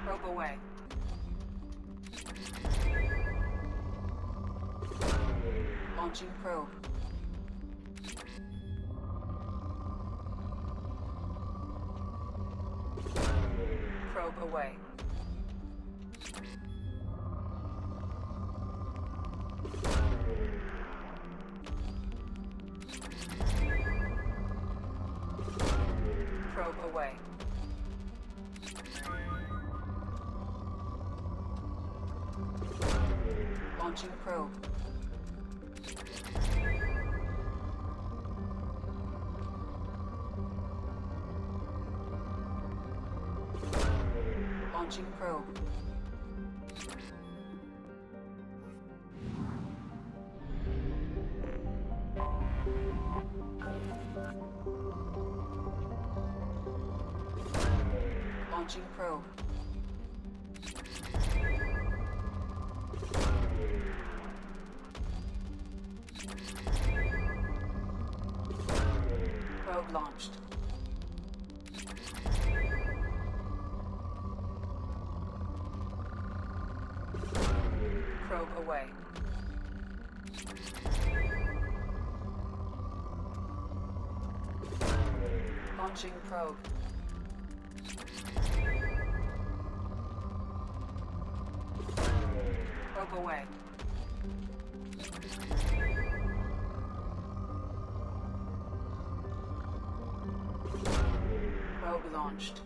Probe away. Launching probe. Probe away. Probe away. Launching probe. Launching probe. Launching probe. Probe launched. Probe away. Launching probe. Probe away. Probe launched.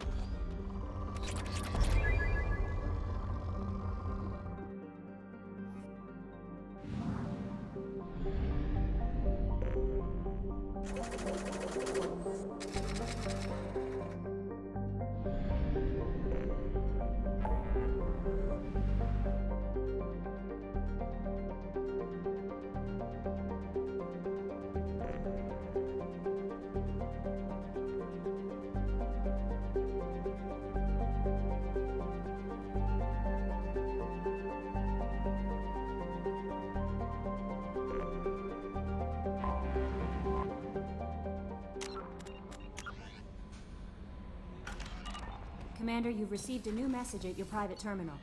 Commander, you've received a new message at your private terminal.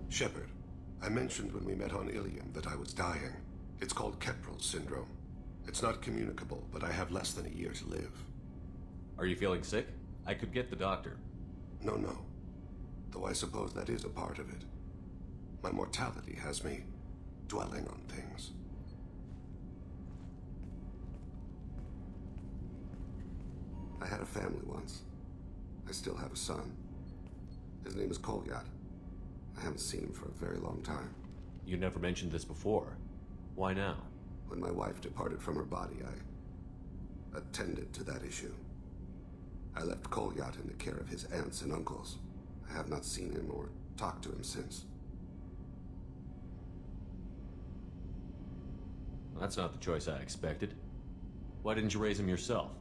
Shepard, I mentioned when we met on Ilium that I was dying. It's called Keprel's syndrome. It's not communicable, but I have less than a year to live. Are you feeling sick? I could get the doctor. No. Though I suppose that is a part of it. My mortality has me dwelling on things. I had a family once. I still have a son. His name is Kolyat. I haven't seen him for a very long time. You never mentioned this before. Why now? When my wife departed from her body, I attended to that issue. I left Kolyat in the care of his aunts and uncles. I have not seen him or talked to him since. Well, that's not the choice I expected. Why didn't you raise him yourself?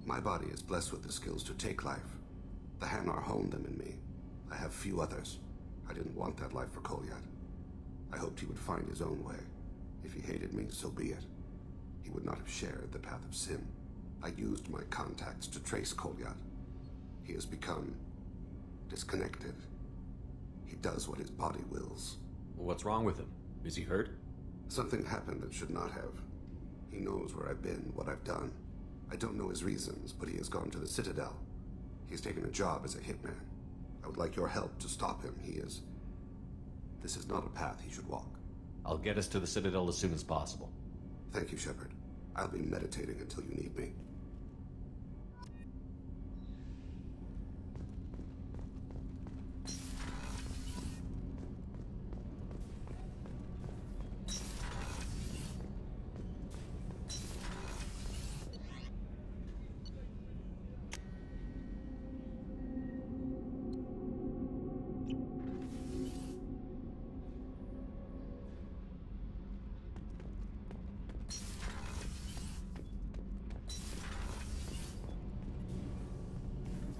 My body is blessed with the skills to take life. The Hanar honed them in me. I have few others. I didn't want that life for Kolyat. I hoped he would find his own way. If he hated me, so be it. He would not have shared the path of sin. I used my contacts to trace Kolyat. He has become disconnected. He does what his body wills. What's wrong with him? Is he hurt? Something happened that should not have. He knows where I've been, what I've done. I don't know his reasons, but he has gone to the Citadel. He's taken a job as a hitman. I would like your help to stop him. This is not a path he should walk. I'll get us to the Citadel as soon as possible. Thank you, Shepard. I'll be meditating until you need me.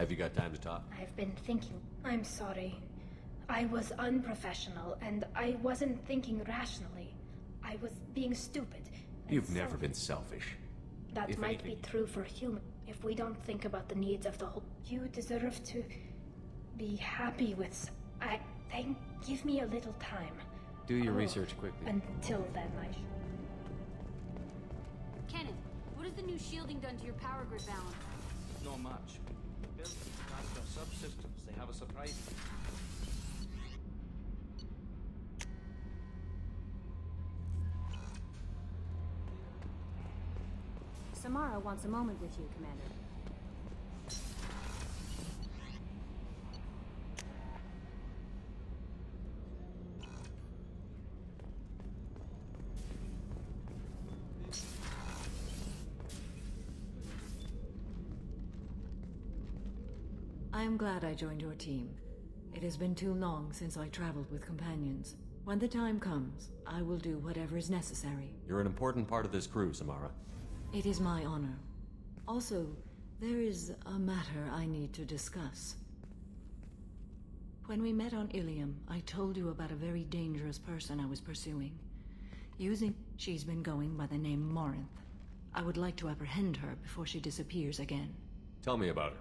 Have you got time to talk? I've been thinking. I'm sorry. I was unprofessional, and I wasn't thinking rationally. I was being stupid. and You've never selfish. been selfish. That if might anything- be true for human. If we don't think about the needs of the whole, you deserve to be happy with. Then give me a little time. Do your research quickly. Until then, Kenneth, what has the new shielding done to your power grid balance? Not much. Built to transfer subsystems. They have a surprise. Samara wants a moment with you, Commander. I am glad I joined your team. It has been too long since I traveled with companions. When the time comes, I will do whatever is necessary. You're an important part of this crew, Samara. It is my honor. Also, there is a matter I need to discuss. When we met on Ilium, I told you about a very dangerous person I was pursuing. She's been going by the name Morinth. I would like to apprehend her before she disappears again. Tell me about her.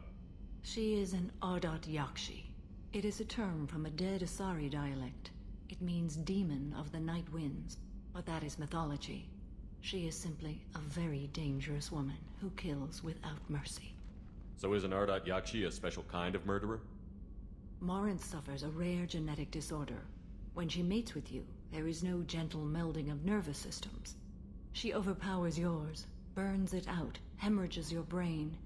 She is an Ardat Yakshi. It is a term from a dead Asari dialect. It means demon of the night winds, but that is mythology. She is simply a very dangerous woman who kills without mercy. So is an Ardat Yakshi a special kind of murderer? Morinth suffers a rare genetic disorder. When she mates with you, there is no gentle melding of nervous systems. She overpowers yours, burns it out, hemorrhages your brain.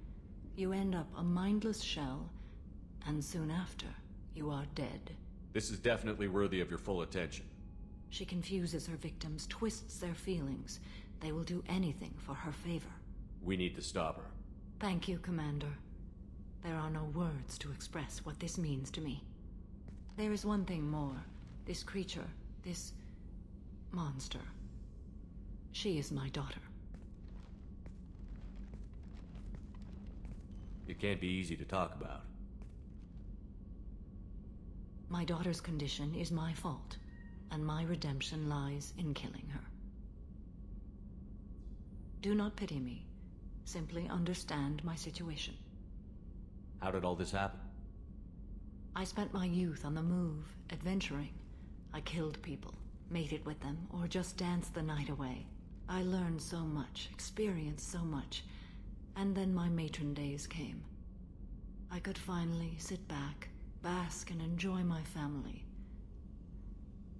You end up a mindless shell, and soon after, you are dead. This is definitely worthy of your full attention. She confuses her victims, twists their feelings. They will do anything for her favor. We need to stop her. Thank you, Commander. There are no words to express what this means to me. There is one thing more. This creature, this monster. She is my daughter. It can't be easy to talk about. My daughter's condition is my fault, and my redemption lies in killing her. Do not pity me. Simply understand my situation. How did all this happen? I spent my youth on the move, adventuring. I killed people, mated with them, or just danced the night away. I learned so much, experienced so much, and then my matron days came. I could finally sit back, bask and enjoy my family.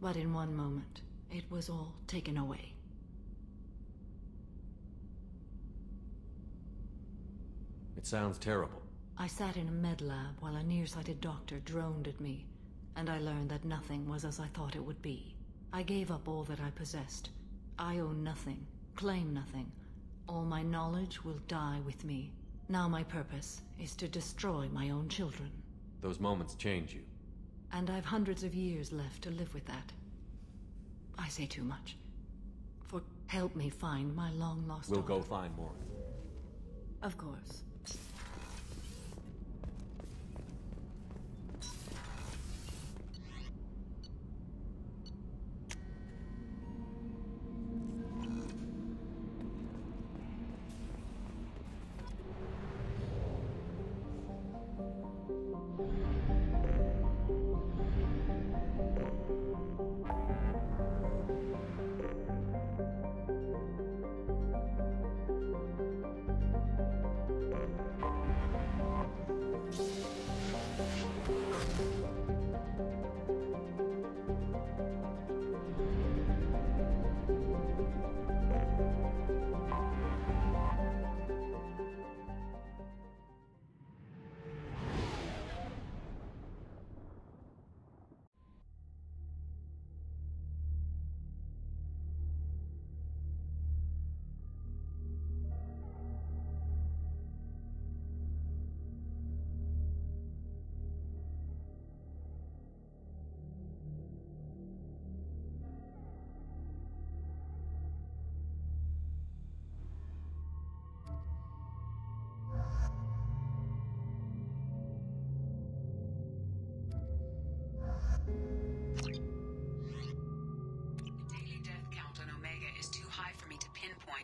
But in one moment, it was all taken away. It sounds terrible. I sat in a med lab while a nearsighted doctor droned at me, and I learned that nothing was as I thought it would be. I gave up all that I possessed. I own nothing, claim nothing. All my knowledge will die with me. Now my purpose is to destroy my own children. Those moments change you. And I've hundreds of years left to live with that. I say too much. Help me find my long-lost We'll daughter. go find more. Of course.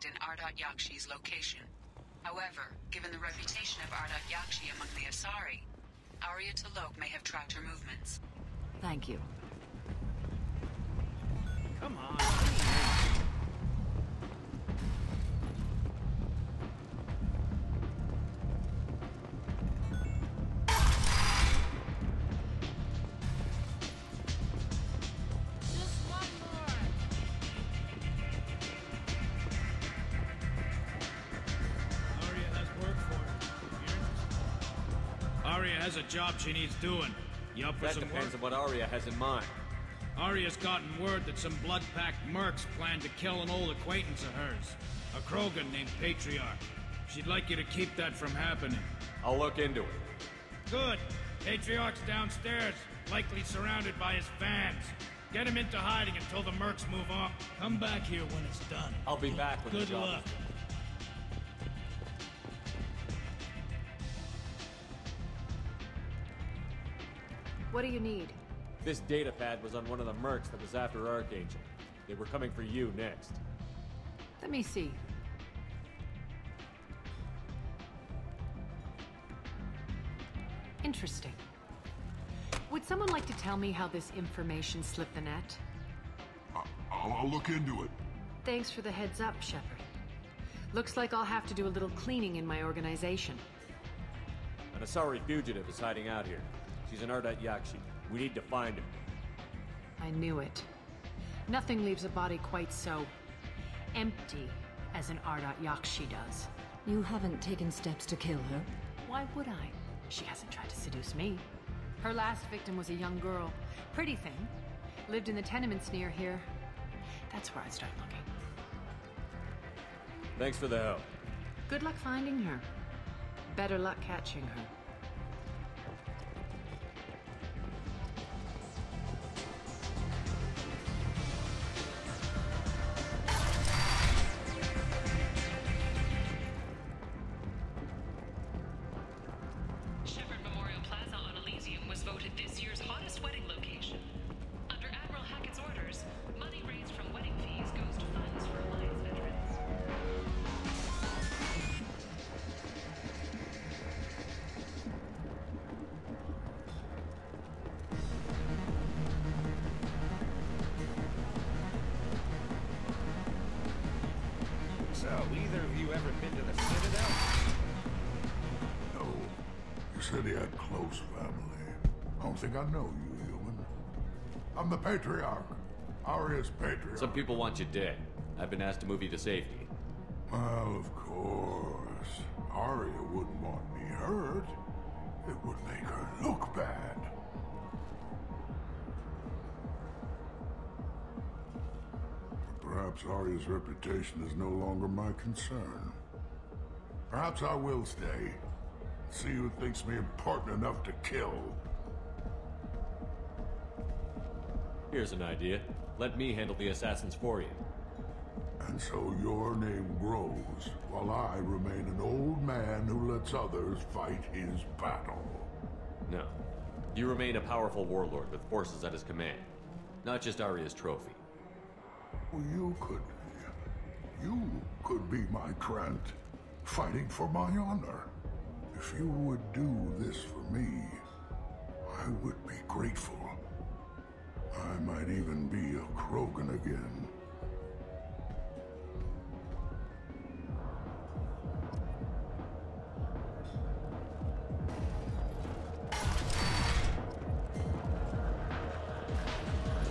in Ardat Yakshi's location. However, given the reputation of Ardat Yakshi among the Asari, Arya T'Loak may have tracked her movements. Thank you. Come on. Arya has a job she needs doing. You up for That some depends work? on what Arya has in mind. Arya's gotten word that some blood-packed mercs plan to kill an old acquaintance of hers. A Krogan named Patriarch. She'd like you to keep that from happening. I'll look into it. Good. Patriarch's downstairs, likely surrounded by his fans. Get him into hiding until the mercs move on. Come back here when it's done. I'll be back when the Good job luck. is done. What do you need? This data pad was on one of the mercs that was after Archangel. They were coming for you next. Let me see. Interesting. Would someone like to tell me how this information slipped the net? I'll look into it. Thanks for the heads up, Shepard. Looks like I'll have to do a little cleaning in my organization. An Asari fugitive is hiding out here. She's an Ardat Yakshi. We need to find her. I knew it. Nothing leaves a body quite so empty as an Ardat Yakshi does. You haven't taken steps to kill her? Why would I? She hasn't tried to seduce me. Her last victim was a young girl. Pretty thing. Lived in the tenements near here. That's where I'd start looking. Thanks for the help. Good luck finding her. Better luck catching her. Shepard Memorial Plaza on Elysium was voted this year's hottest wedding location. Under Admiral Hackett's orders, money raised from wedding fees goes to funds for Alliance veterans. So, either of you ever been to the Citadel? No. You said he had close family. I don't think I know you, human. I'm the Patriarch. Arya's Patriarch. Some people want you dead. I've been asked to move you to safety. Well, of course. Arya wouldn't want me hurt. It would make her look bad. But perhaps Arya's reputation is no longer my concern. Perhaps I will stay. See who thinks me important enough to kill. Here's an idea. Let me handle the assassins for you. And so your name grows, while I remain an old man who lets others fight his battle. No. You remain a powerful warlord with forces at his command. Not just Arya's trophy. Well, you could be my Trent, fighting for my honor. If you would do this for me, I would be grateful. I might even be a Krogan again.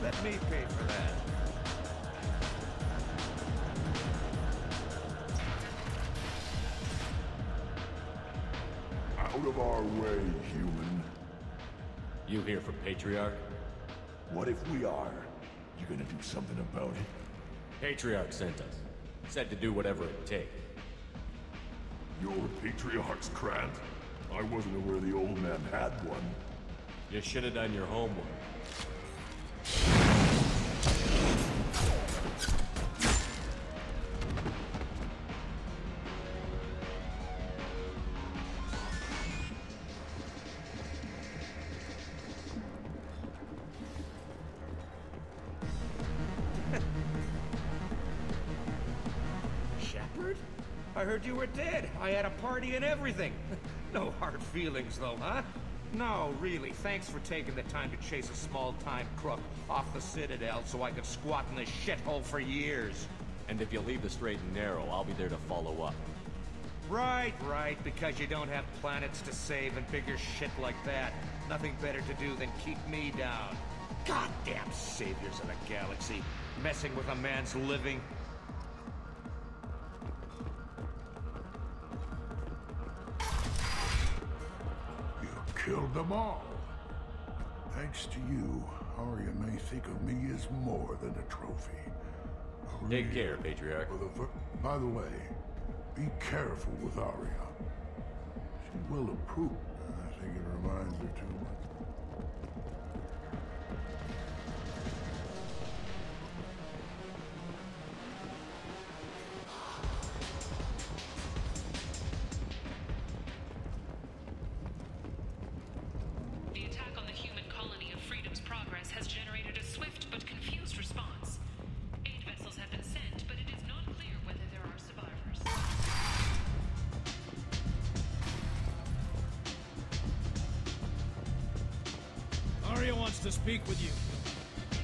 Let me pay for that. Out of our way, human. You here for Patriarch? What if we are? You gonna do something about it? Patriarch sent us. Said to do whatever it takes. You're Patriarch's Krant? I wasn't aware the old man had one. You should have done your homework. Shepard. I heard you were dead. I had a party and everything. No hard feelings, though, huh? No, really, thanks for taking the time to chase a small-time crook off the Citadel so I could squat in this shithole for years. And if you leave the straight and narrow, I'll be there to follow up. Right, because you don't have planets to save and bigger shit like that. Nothing better to do than keep me down. Goddamn saviors of the galaxy, messing with a man's living. You killed them all. Thanks to you, Arya may think of me as more than a trophy. Take care, Patriarch. By the way, be careful with Arya. She will approve. I think it reminds her too much. The attack on the human colony of Freedom's Progress has generated a swift but confused response. 8 vessels have been sent, but it is not clear whether there are survivors. Arya wants to speak with you.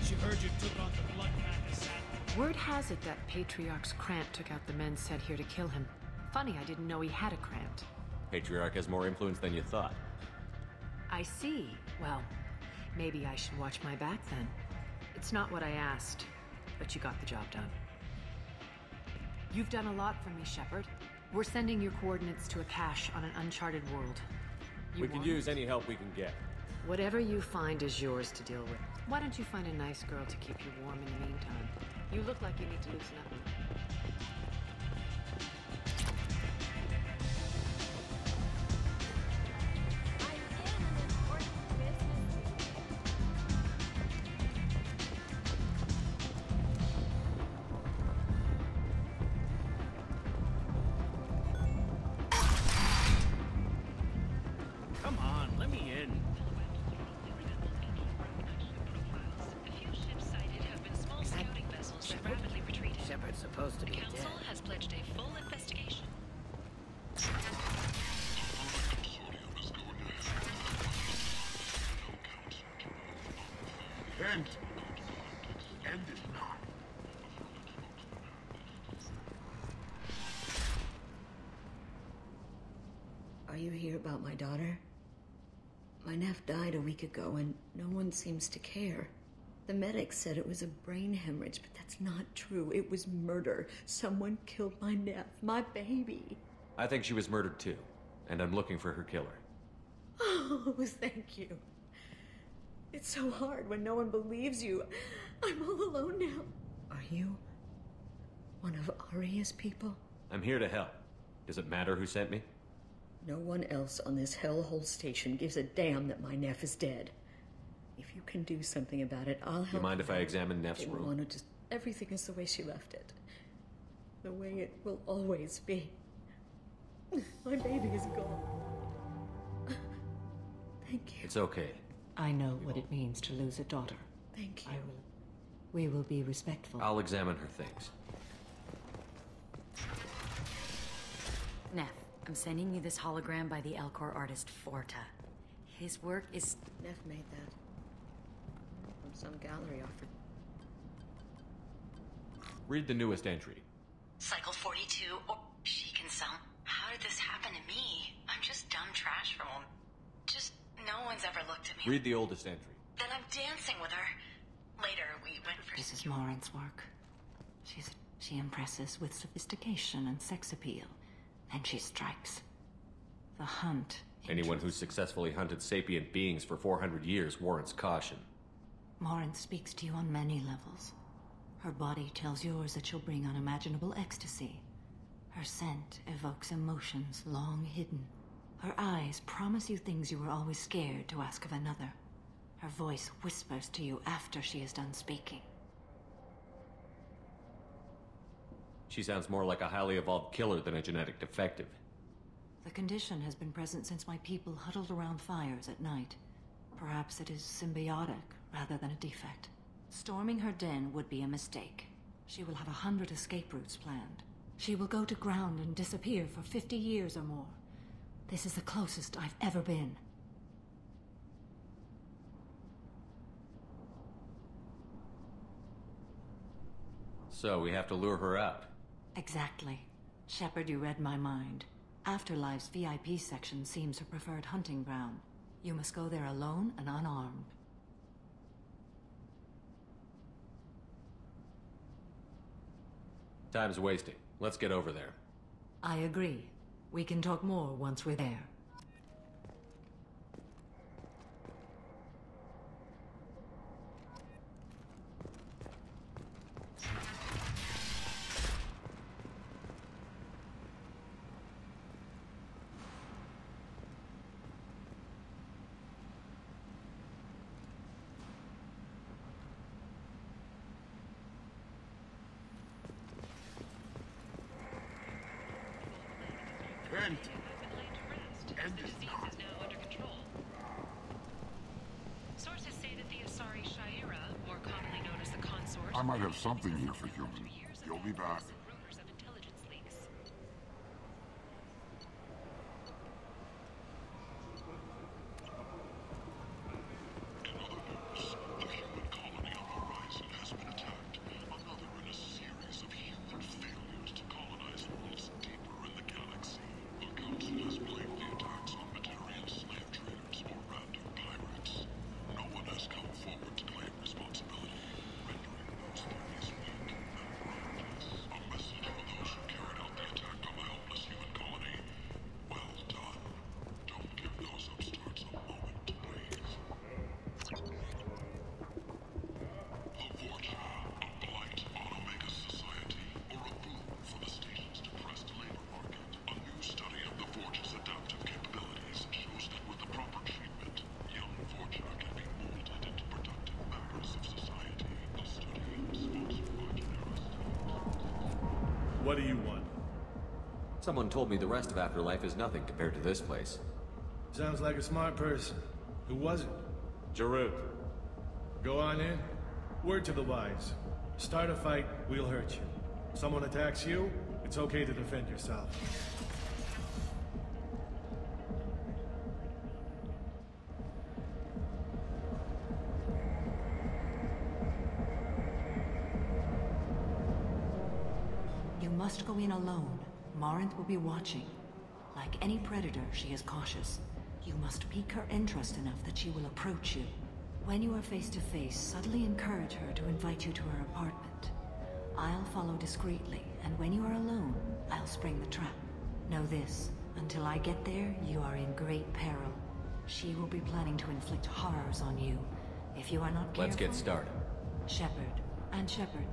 She heard you took on the Blood Pack assassin. Word has it that Patriarch's Krant took out the men sent here to kill him. Funny, I didn't know he had a Krant. Patriarch has more influence than you thought. I see. Well, maybe I should watch my back then. It's not what I asked, but you got the job done. You've done a lot for me, Shepard. We're sending your coordinates to a cache on an uncharted world. We can use any help we can get. Whatever you find is yours to deal with. Why don't you find a nice girl to keep you warm in the meantime? You look like you need to loosen up. Come on, let me in. Rapidly retreated. Shepard's supposed to be dead. Council has pledged a full investigation. End it not. Are you here about my daughter? My nephew died a week ago and no one seems to care. The medics said it was a brain hemorrhage, but that's not true. It was murder. Someone killed my nephew, my baby. I think she was murdered too, and I'm looking for her killer. Oh, thank you. It's so hard when no one believes you. I'm all alone now. Are you one of Arya's people? I'm here to help. Does it matter who sent me? No one else on this hellhole station gives a damn that my nephew is dead. If you can do something about it, I'll help. You mind if I examine Neff's room? Want to just everything is the way she left it. The way it will always be. My baby is gone. Thank you. It's okay. I know what it means to lose a daughter. Thank you. We will be respectful. I'll examine her things. Neff, I'm sending you this hologram by the Elcor artist Forta. His work is... Neff made that. From some gallery offered. Read the newest entry. Cycle 42, or she can sell. How did this happen to me? I'm just dumb trash from home. Just no one's ever looked at me. Read the oldest entry. Then I'm dancing with her. Later, we went for... This is Morin's work. She impresses with sophistication and sex appeal. Then she strikes. The hunt. Anyone who's successfully hunted sapient beings for 400 years warrants caution. Morin speaks to you on many levels. Her body tells yours that she'll bring unimaginable ecstasy. Her scent evokes emotions long hidden. Her eyes promise you things you were always scared to ask of another. Her voice whispers to you after she is done speaking. She sounds more like a highly evolved killer than a genetic defective. The condition has been present since my people huddled around fires at night. Perhaps it is symbiotic rather than a defect. Storming her den would be a mistake. She will have 100 escape routes planned. She will go to ground and disappear for 50 years or more. This is the closest I've ever been. So we have to lure her out. Exactly. Shepard, you read my mind. Afterlife's VIP section seems her preferred hunting ground. You must go there alone and unarmed. Time's wasting. Let's get over there. I agree. We can talk more once we're there. I might have something here for human. You'll be back. What do you want? Someone told me the rest of Afterlife is nothing compared to this place. Sounds like a smart person. Who was it? Jarut. Go on in. Word to the wise. Start a fight, we'll hurt you. Someone attacks you, it's okay to defend yourself. You must go in alone. Marinth will be watching. Like any predator, she is cautious. You must pique her interest enough that she will approach you. When you are face to face, subtly encourage her to invite you to her apartment. I'll follow discreetly, and when you are alone, I'll spring the trap. Know this, until I get there, you are in great peril. She will be planning to inflict horrors on you. If you are not careful... Let's get started. Shepard, and Shepard.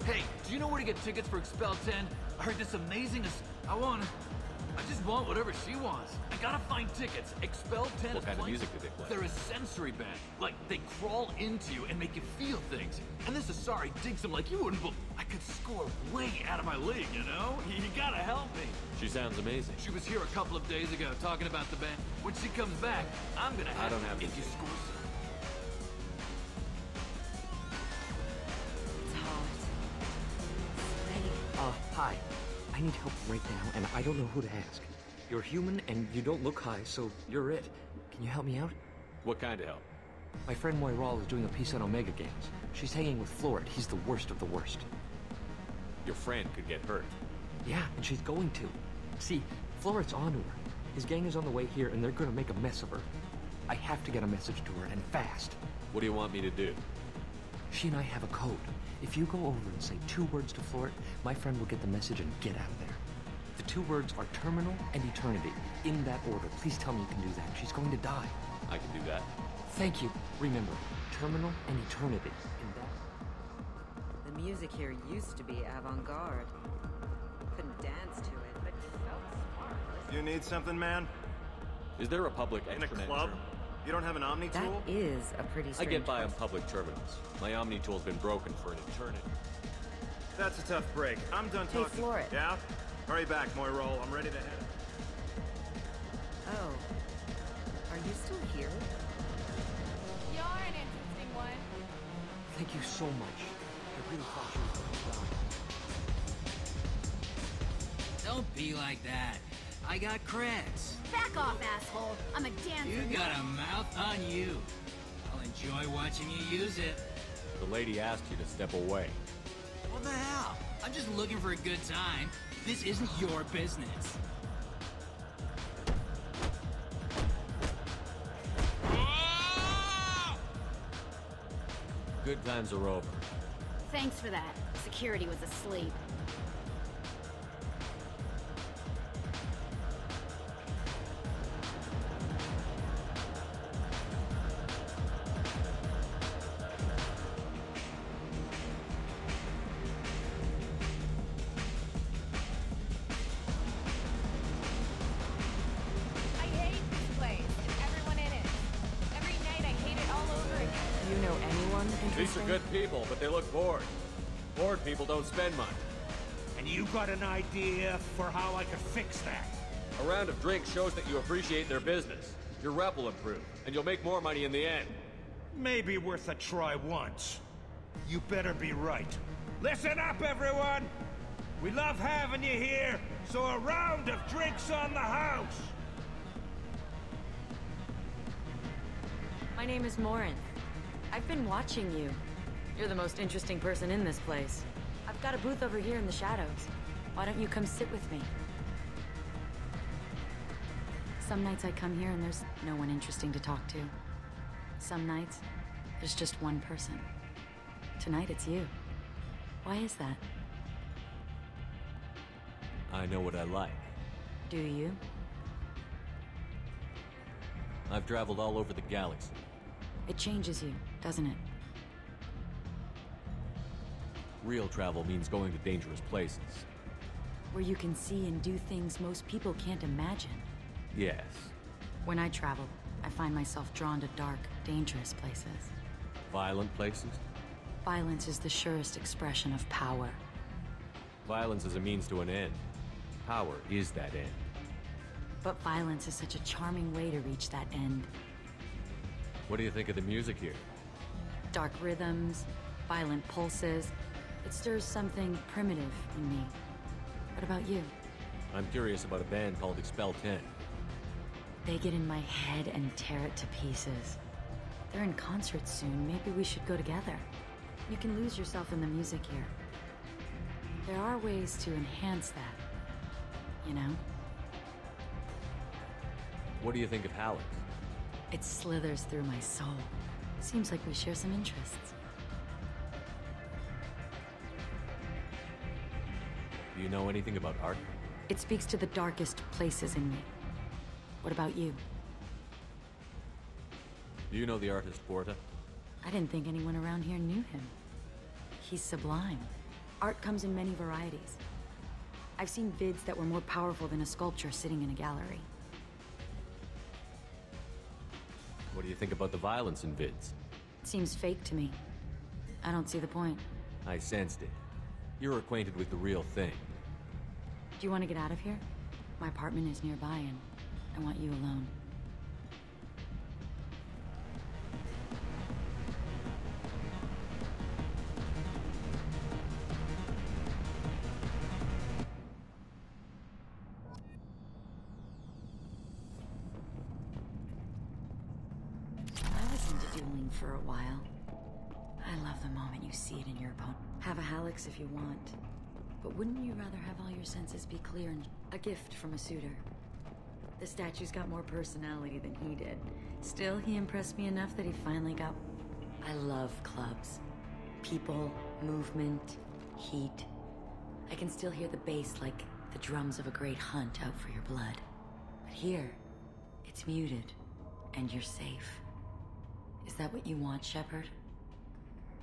Hey, do you know where to get tickets for Expel 10? I heard this amazing I just want whatever she wants. I gotta find tickets. Expel 10 What kind of music do they play? They're a sensory band. Like, they crawl into you and make you feel things. And this Asari digs them like you wouldn't believe. I could score way out of my league, you know? You gotta help me. She sounds amazing. She was here a couple of days ago talking about the band. When she comes back, I'm gonna have I don't have if you score some. Hi. I need help right now, and I don't know who to ask. You're human, and you don't look high, so you're it. Can you help me out? What kind of help? My friend Moiral is doing a piece on Omega Games. She's hanging with Florid. He's the worst of the worst. Your friend could get hurt. Yeah, and she's going to. See, Florid's onto her. His gang is on the way here, and they're gonna make a mess of her. I have to get a message to her, and fast. What do you want me to do? She and I have a code. If you go over and say 2 words to Florid, my friend will get the message and get out of there. The 2 words are terminal and eternity. In that order. Please tell me you can do that. She's going to die. I can do that. Thank you. Remember, terminal and eternity. The music here used to be avant-garde. Couldn't dance to it, but felt smart. You need something, man? Is there a public In a club? You don't have an Omni That tool? is a pretty I strange get by on question. public terminals. My Omni tool's been broken for an eternity. That's a tough break. I'm done Hey, talking. Florid. Yeah? Hurry back, Moiral. I'm ready to head. Oh. Are you still here? you so much. I really thought you were going to die. Don't be like that. I got creds. Back off, asshole. I'm a dancer. You got a mouth on you. I'll enjoy watching you use it. The lady asked you to step away. What the hell? I'm just looking for a good time. This isn't your business. Good times are over. Thanks for that. Security was asleep. I hate this place and everyone in it. Every night I hate it all over again. You know anyone These interesting? are good people, but they look bored. Bored people don't spend much. And you got an idea for how I could fix that? A round of drinks shows that you appreciate their business. Your rep will improve, and you'll make more money in the end. Maybe worth a try once. You better be right. Listen up, everyone! We love having you here, so a round of drinks on the house! My name is Morin. I've been watching you. You're the most interesting person in this place. I've got a booth over here in the shadows. Why don't you come sit with me? Some nights I come here and there's no one interesting to talk to. Some nights, there's just one person. Tonight it's you. Why is that? I know what I like. Do you? I've traveled all over the galaxy. It changes you, doesn't it? Real travel means going to dangerous places. Where you can see and do things most people can't imagine. Yes. When I travel, I find myself drawn to dark, dangerous places. Violent places? Violence is the surest expression of power. Violence is a means to an end. Power is that end. But violence is such a charming way to reach that end. What do you think of the music here? Dark rhythms, violent pulses. It stirs something primitive in me. What about you? I'm curious about a band called Expel 10. They get in my head and tear it to pieces. They're in concert soon. Maybe we should go together. You can lose yourself in the music here. There are ways to enhance that, you know? What do you think of Hallex? It slithers through my soul. Seems like we share some interests. Do you know anything about art? It speaks to the darkest places in me. What about you? Do you know the artist Porta? I didn't think anyone around here knew him. He's sublime. Art comes in many varieties. I've seen vids that were more powerful than a sculpture sitting in a gallery. What do you think about the violence in vids? It seems fake to me. I don't see the point. I sensed it. You're acquainted with the real thing. Do you want to get out of here? My apartment is nearby and I want you alone. I was into dueling for a while. I love the moment you see it in your opponent. Have a Hallex if you want. But wouldn't you rather have all your senses be clear and a gift from a suitor? The statue's got more personality than he did. Still, he impressed me enough that he finally got... I love clubs. People, movement, heat. I can still hear the bass like the drums of a great hunt out for your blood. But here, it's muted, and you're safe. Is that what you want, Shepard?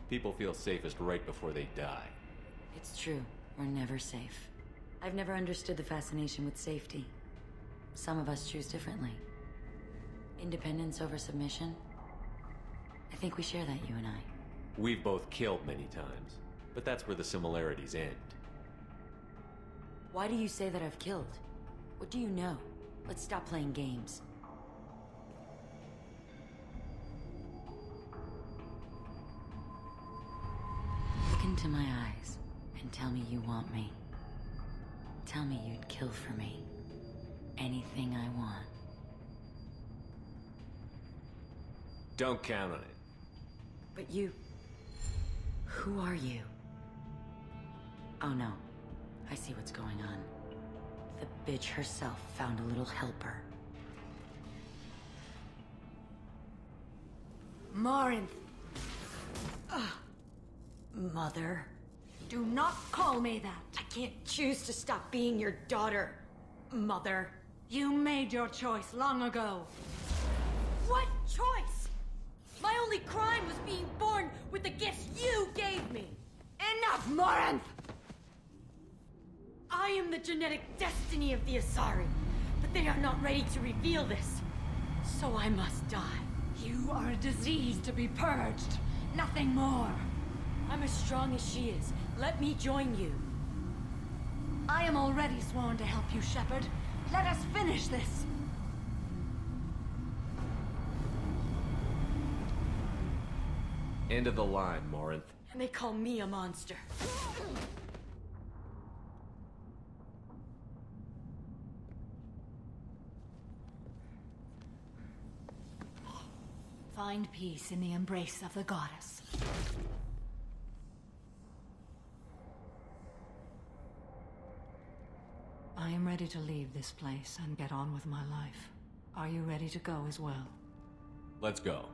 People feel safest right before they die. It's true. We're never safe. I've never understood the fascination with safety. Some of us choose differently. Independence over submission? I think we share that, you and I. We've both killed many times, but that's where the similarities end. Why do you say that I've killed? What do you know? Let's stop playing games. into my eyes and tell me you want me. Tell me you'd kill for me. Anything I want. Don't count on it. But you... Who are you? Oh no. I see what's going on. The bitch herself found a little helper. Morinth! Mother. Do not call me that! I can't choose to stop being your daughter, Mother. You made your choice long ago. What choice? My only crime was being born with the gifts you gave me. Enough, Morinth! I am the genetic destiny of the Asari, but they are not ready to reveal this. So I must die. You are a disease to be purged. Nothing more. I'm as strong as she is. Let me join you. I am already sworn to help you, Shepard. Let us finish this. End of the line, Morinth. And they call me a monster. Find peace in the embrace of the goddess. I am ready to leave this place and get on with my life. Are you ready to go as well? Let's go.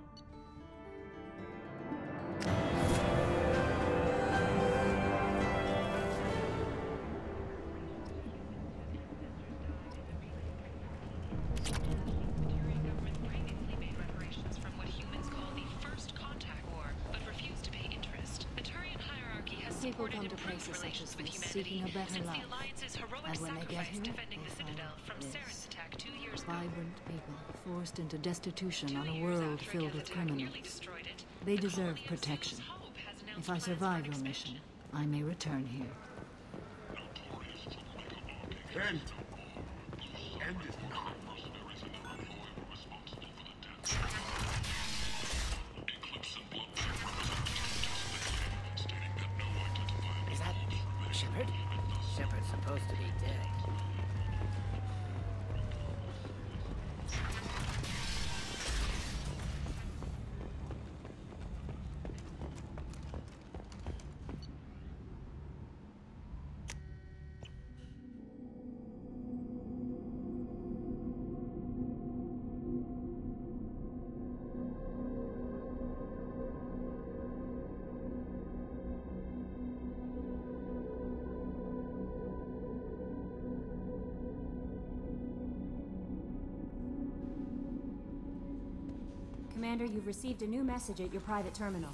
People come to places such as this seeking a better life, and when they get here, they find this. Vibrant people forced into destitution on a world filled with criminals. They deserve protection. If I survive your mission, I may return here. End is not. Is that Shepard? Shepard's supposed to be dead. Commander, you've received a new message at your private terminal.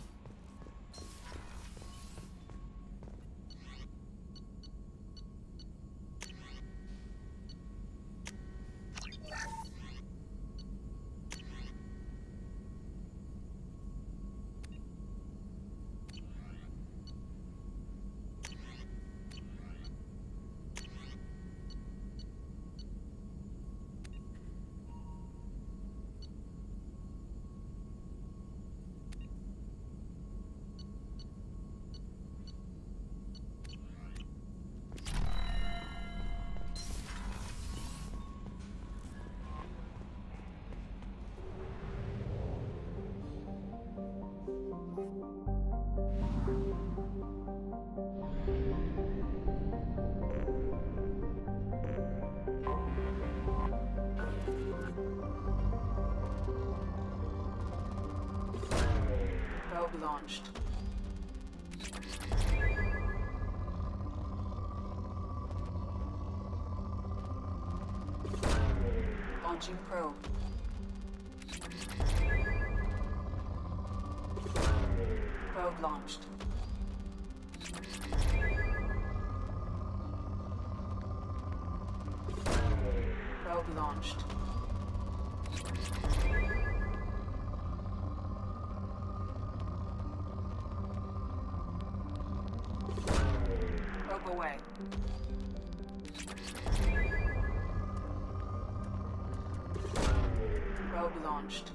Probe launched. Launching probe. Probe launched. Probe launched. Probe away. Probe launched.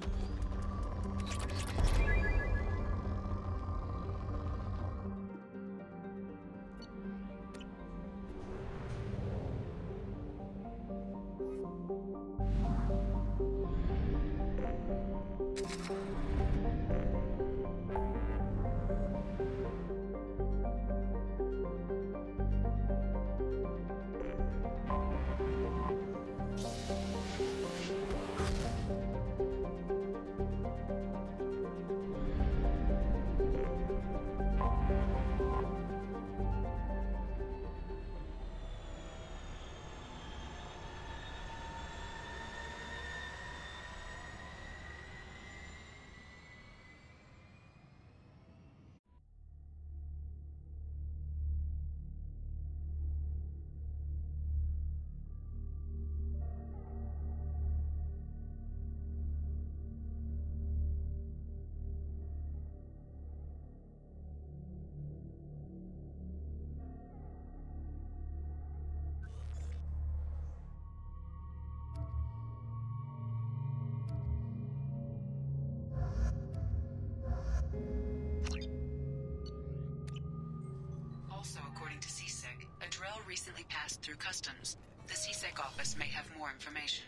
Citadel recently passed through customs. The CSEC office may have more information.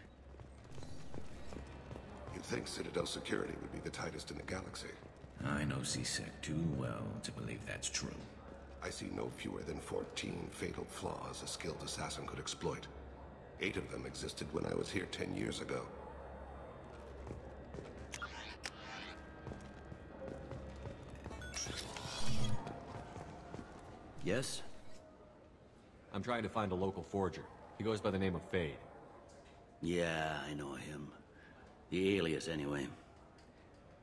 You'd think Citadel security would be the tightest in the galaxy. I know CSEC too well to believe that's true. I see no fewer than 14 fatal flaws a skilled assassin could exploit. 8 of them existed when I was here 10 years ago. Yes? I'm trying to find a local forger. He goes by the name of Fade. Yeah, I know him. The alias, anyway.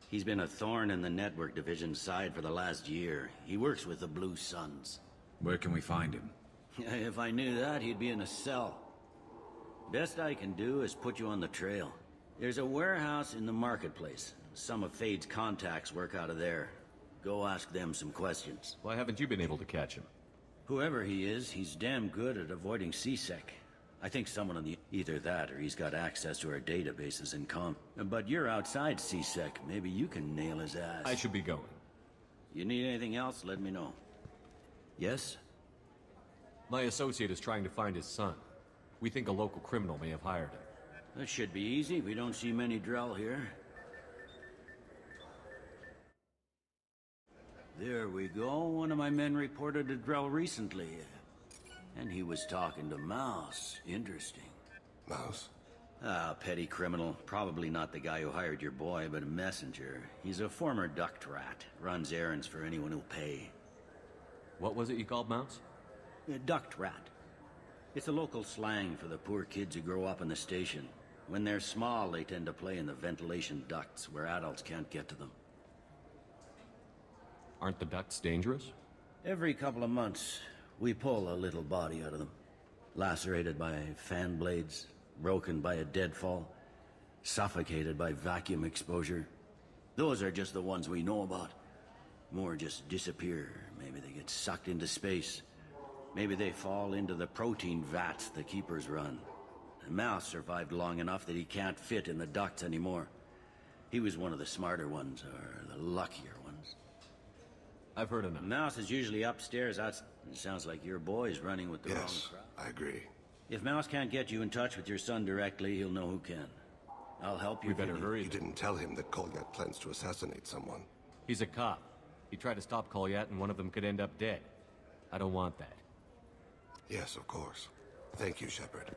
He's been a thorn in the network division's side for the last year. He works with the Blue Suns. Where can we find him? If I knew that, he'd be in a cell. Best I can do is put you on the trail. There's a warehouse in the marketplace. Some of Fade's contacts work out of there. Go ask them some questions. Why haven't you been able to catch him? Whoever he is, he's damn good at avoiding CSEC. I think someone on the... Either that, or he's got access to our databases in com. But you're outside CSEC. Maybe you can nail his ass. I should be going. You need anything else, let me know. Yes? My associate is trying to find his son. We think a local criminal may have hired him. That should be easy. We don't see many Drell here. There we go. One of my men reported a Drell recently. And he was talking to Mouse. Interesting. Mouse? Ah, petty criminal. Probably not the guy who hired your boy, but a messenger. He's a former duct rat. Runs errands for anyone who'll pay. What was it you called Mouse? A duct rat. It's a local slang for the poor kids who grow up in the station. When they're small, they tend to play in the ventilation ducts where adults can't get to them. Aren't the ducts dangerous? Every couple of months, we pull a little body out of them. Lacerated by fan blades, broken by a deadfall, suffocated by vacuum exposure. Those are just the ones we know about. More just disappear. Maybe they get sucked into space. Maybe they fall into the protein vats the Keepers run. And Mouse survived long enough that he can't fit in the ducts anymore. He was one of the smarter ones, or the luckier ones. I've heard enough. Mouse is usually upstairs. It sounds like your boy's running with the wrong crowd. I agree. If Mouse can't get you in touch with your son directly, he'll know who can. I'll help you. We better hurry. You didn't tell him that Kolyat plans to assassinate someone. He's a cop. He tried to stop Kolyat and one of them could end up dead. I don't want that. Yes, of course. Thank you, Shepard.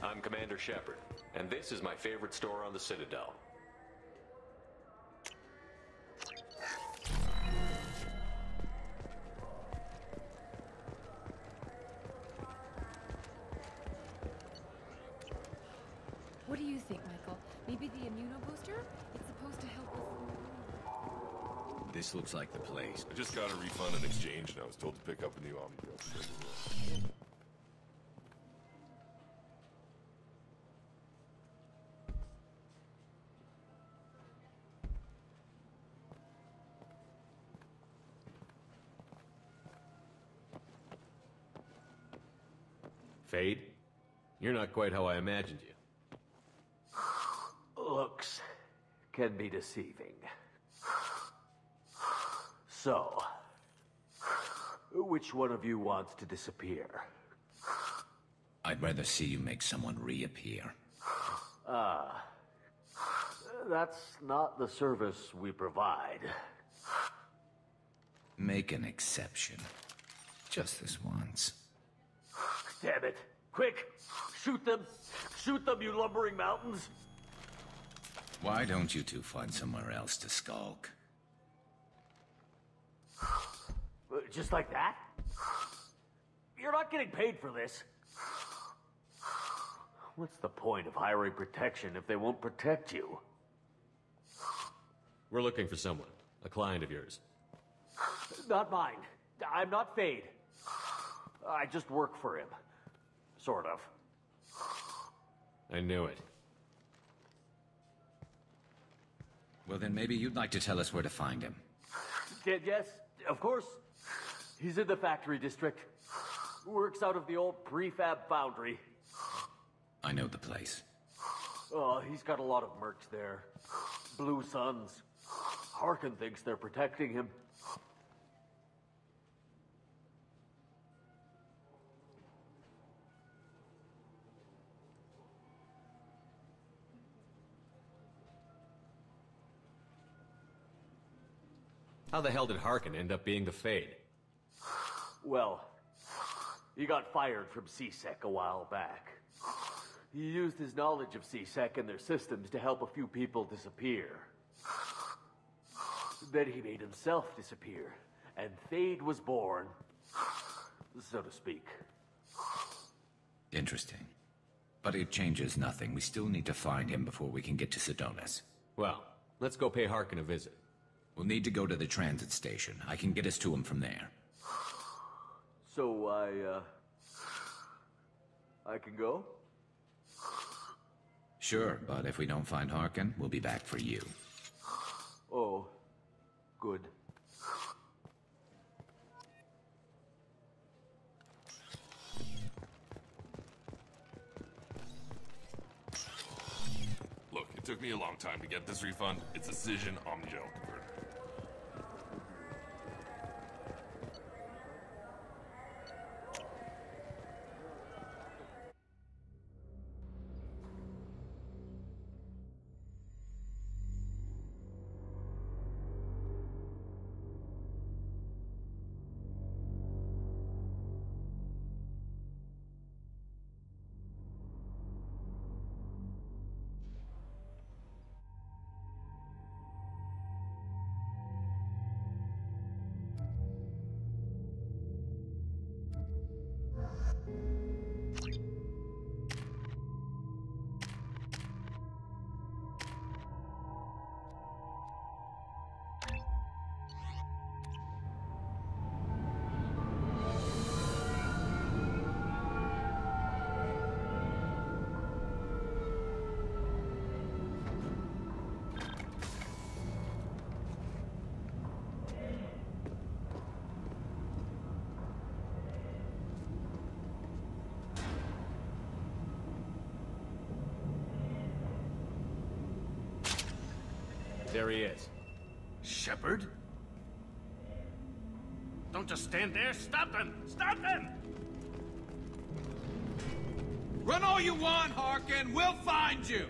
I'm Commander Shepard, and this is my favorite store on the Citadel. What do you think, Michael? Maybe the immunobooster? It's supposed to help us. This looks like the place. I just got a refund in exchange, and I was told to pick up a new Omnibus. Fade? You're not quite how I imagined you. Looks can be deceiving. So, which one of you wants to disappear? I'd rather see you make someone reappear. That's not the service we provide. Make an exception. Just this once. Damn it. Quick! Shoot them! Shoot them, you lumbering mountains! Why don't you two find somewhere else to skulk? Just like that? You're not getting paid for this. What's the point of hiring protection if they won't protect you? We're looking for someone. A client of yours. Not mine. I'm not Fade. I just work for him. Sort of. I knew it. Well, then maybe you'd like to tell us where to find him. Yes, of course. He's in the factory district. Works out of the old prefab foundry. I know the place. Oh, he's got a lot of mercs there. Blue Suns. Harkin thinks they're protecting him. How the hell did Harkin end up being the Fade? Well, he got fired from C-Sec a while back. He used his knowledge of C-Sec and their systems to help a few people disappear. Then he made himself disappear, and Fade was born, so to speak. Interesting. But it changes nothing. We still need to find him before we can get to Sidonis. Well, let's go pay Harkin a visit. We'll need to go to the transit station. I can get us to him from there. So I can go? Sure, but if we don't find Harkin, we'll be back for you. Oh, good. Look, it took me a long time to get this refund. It's a Cision Omnigel converter. There he is. Shepard? Don't just stand there. Stop them! Stop them! Run all you want, Harkin. We'll find you.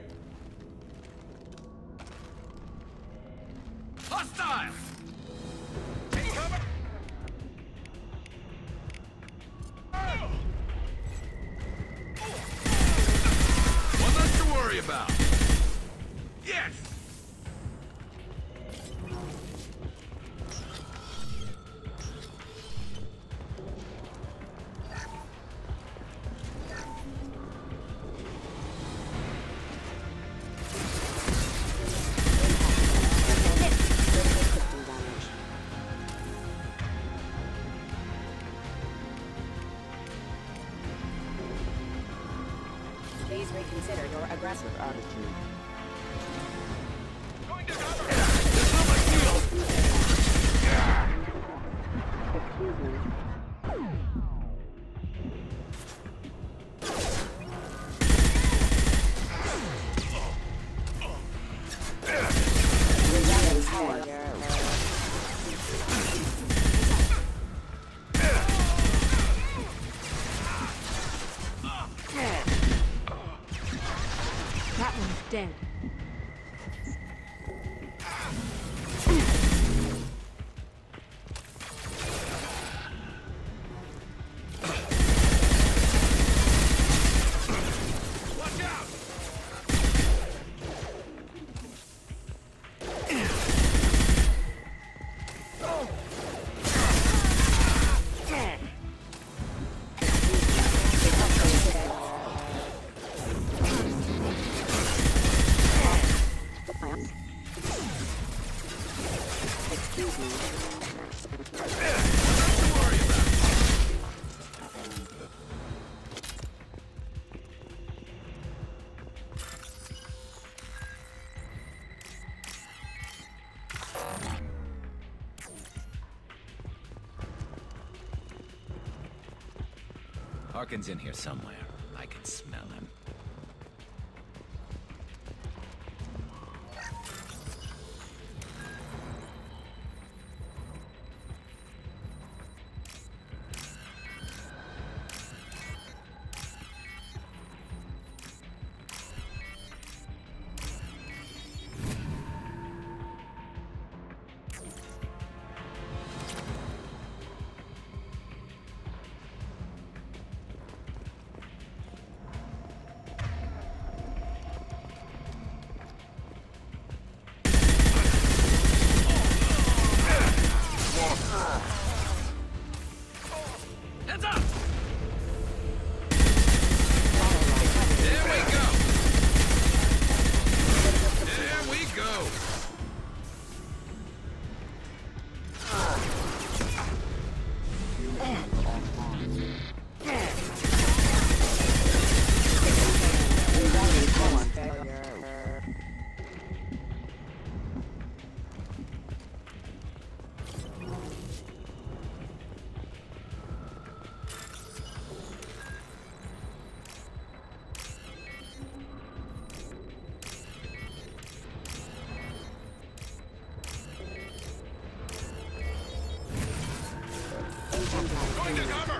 Hostile! Take cover! One less to worry about. Yes! Please reconsider your aggressive attitude. Going to cover! This is my field! Excuse me. That one's dead. Watch out! Harkin's in here somewhere. I can smell him. Heads up! There we go! There we go! Going to cover!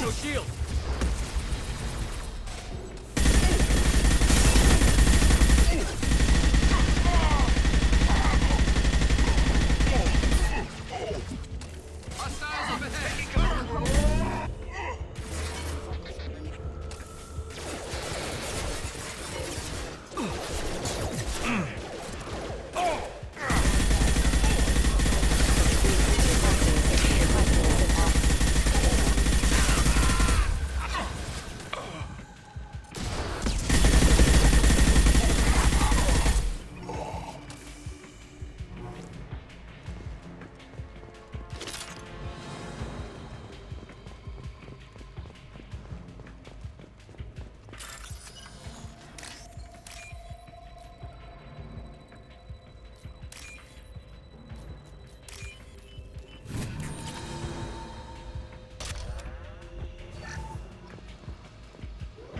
No shield! Hostiles up ahead! Taking cover!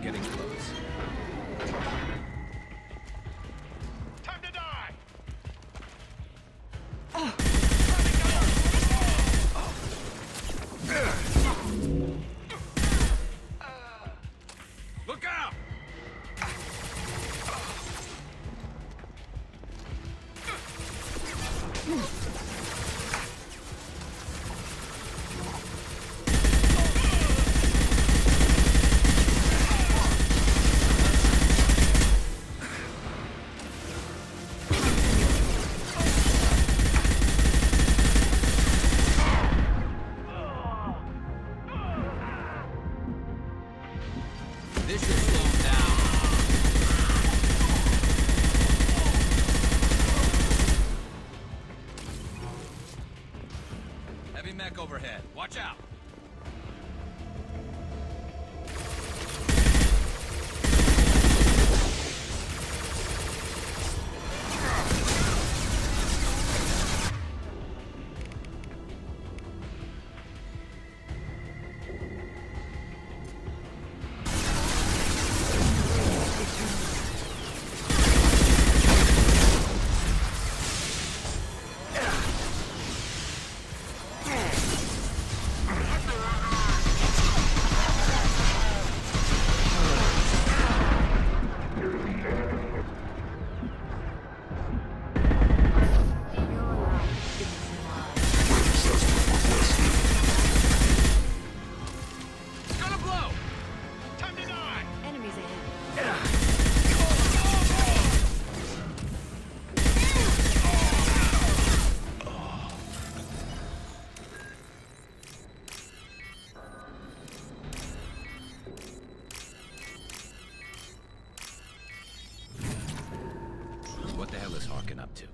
Getting close. Time to die! Look out! This should slow him down. Heavy mech overhead. Watch out! It's gonna blow! Time to die! Enemies ahead. What the hell is Harkin up to?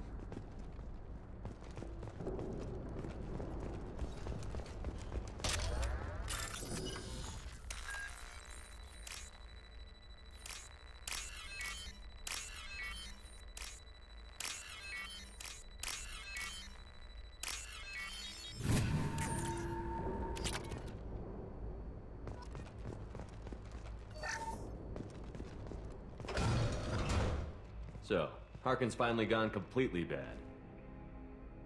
So, Harkin's finally gone completely bad.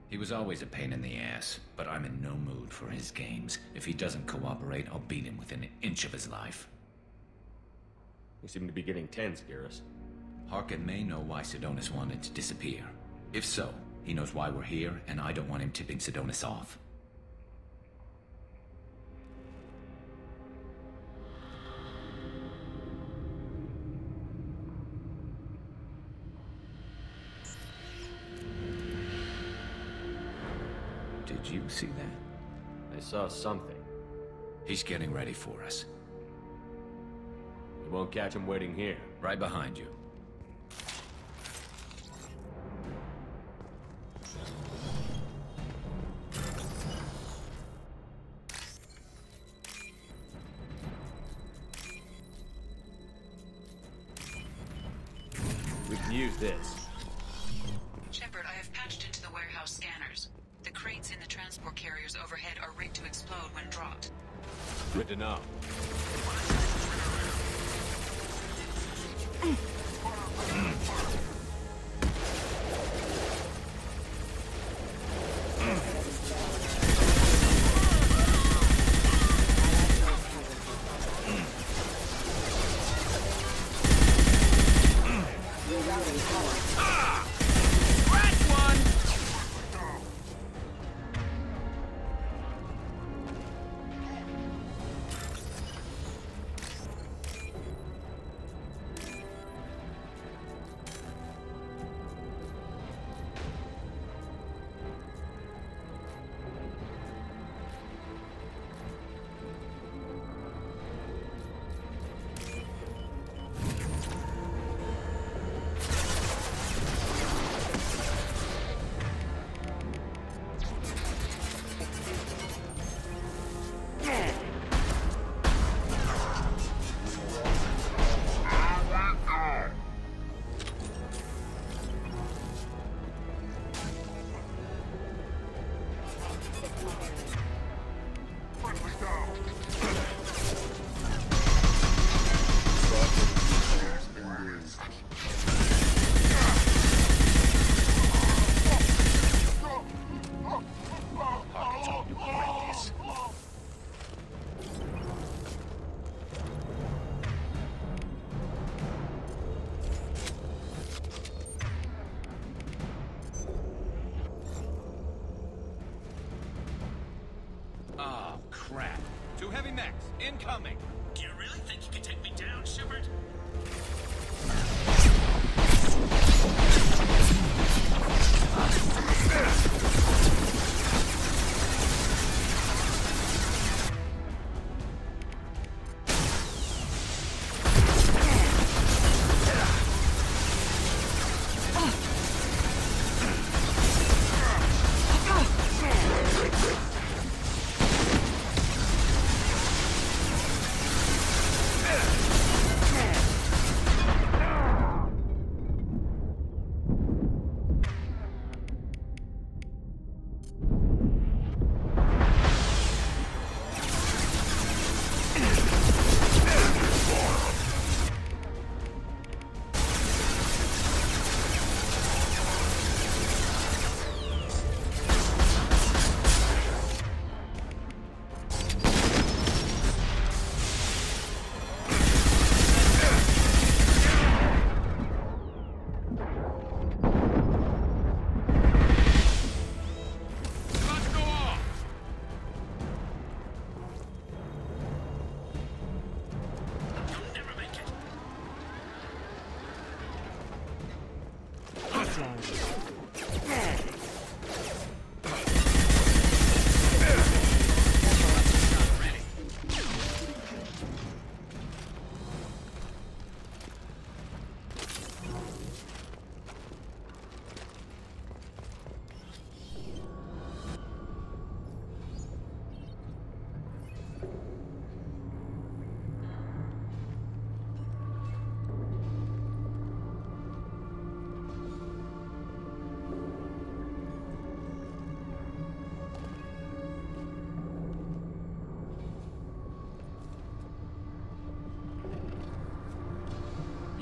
He was always a pain in the ass, but I'm in no mood for his games. If he doesn't cooperate, I'll beat him within an inch of his life. You seem to be getting tense, Garrus. Harkin may know why Sidonis wanted to disappear. If so, he knows why we're here, and I don't want him tipping Sidonis off. Did you see that? I saw something. He's getting ready for us. You won't catch him waiting here. Right behind you. We can use this. Shepard, I have patched into the warehouse scanners. The crates in the transport carriers overhead are rigged to explode when dropped. Good to know. Oh, crap. Two heavy mechs, incoming. Do you really think you can take me down, Shepard?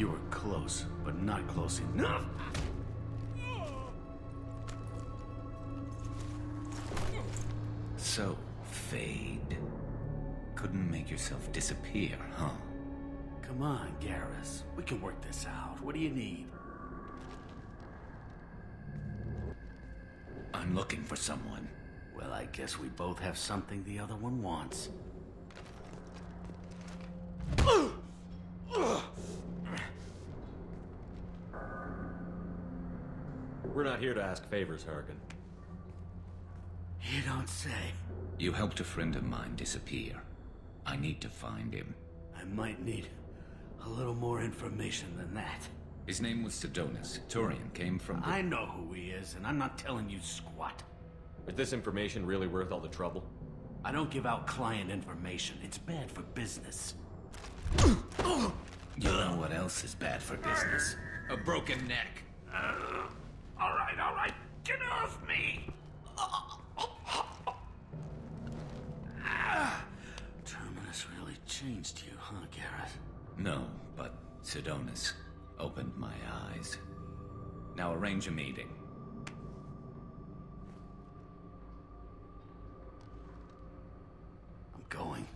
You were close, but not close enough. So, Fade. Couldn't make yourself disappear, huh? Come on, Garrus. We can work this out. What do you need? I'm looking for someone. Well, I guess we both have something the other one wants. We're not here to ask favors, Harkin. You don't say. You helped a friend of mine disappear. I need to find him. I might need a little more information than that. His name was Sidonus. Turian came from the... I know who he is, and I'm not telling you squat. Is this information really worth all the trouble? I don't give out client information. It's bad for business. You know what else is bad for business? A broken neck. All right. Get off me! Terminus really changed you, huh, Garrett? No, but Sidonus opened my eyes. Now arrange a meeting. I'm going.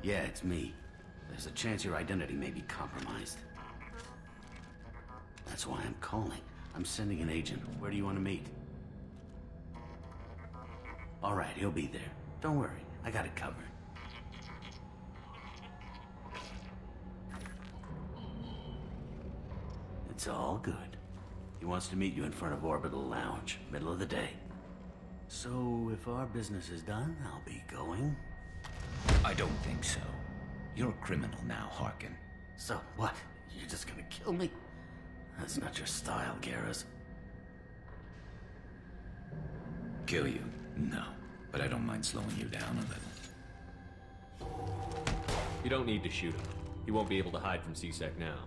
Yeah, it's me. There's a chance your identity may be compromised. That's why I'm calling. I'm sending an agent. Where do you want to meet? All right, he'll be there. Don't worry, I got it covered. It's all good. He wants to meet you in front of Orbital Lounge, middle of the day. So, if our business is done, I'll be going. I don't think so. You're a criminal now, Harkin. So what? You're just gonna kill me? That's not your style, Garrus. Kill you? No. But I don't mind slowing you down a little. You don't need to shoot him. He won't be able to hide from C-Sec now.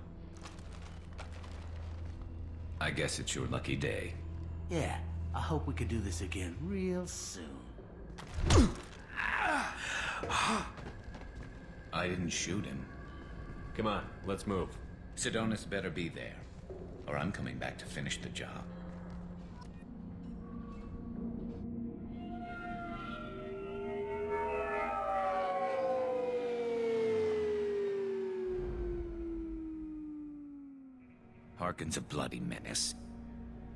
I guess it's your lucky day. Yeah, I hope we could do this again real soon. I didn't shoot him. Come on, let's move. Sidonus better be there, or I'm coming back to finish the job. Harkin's a bloody menace.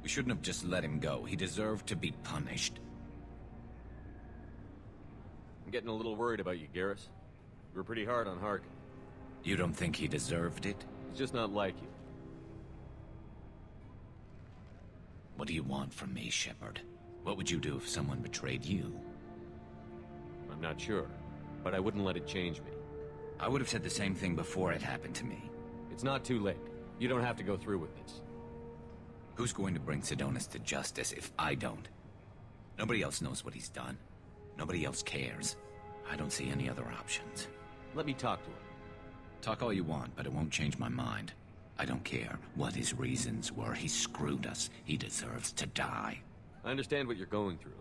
We shouldn't have just let him go. He deserved to be punished. I'm getting a little worried about you, Garrus. You were pretty hard on Harkin. You don't think he deserved it? He's just not like you. What do you want from me, Shepard? What would you do if someone betrayed you? I'm not sure, but I wouldn't let it change me. I would have said the same thing before it happened to me. It's not too late. You don't have to go through with this. Who's going to bring Sidonus to justice if I don't? Nobody else knows what he's done. Nobody else cares. I don't see any other options. Let me talk to him. Talk all you want, but it won't change my mind. I don't care what his reasons were. He screwed us. He deserves to die. I understand what you're going through,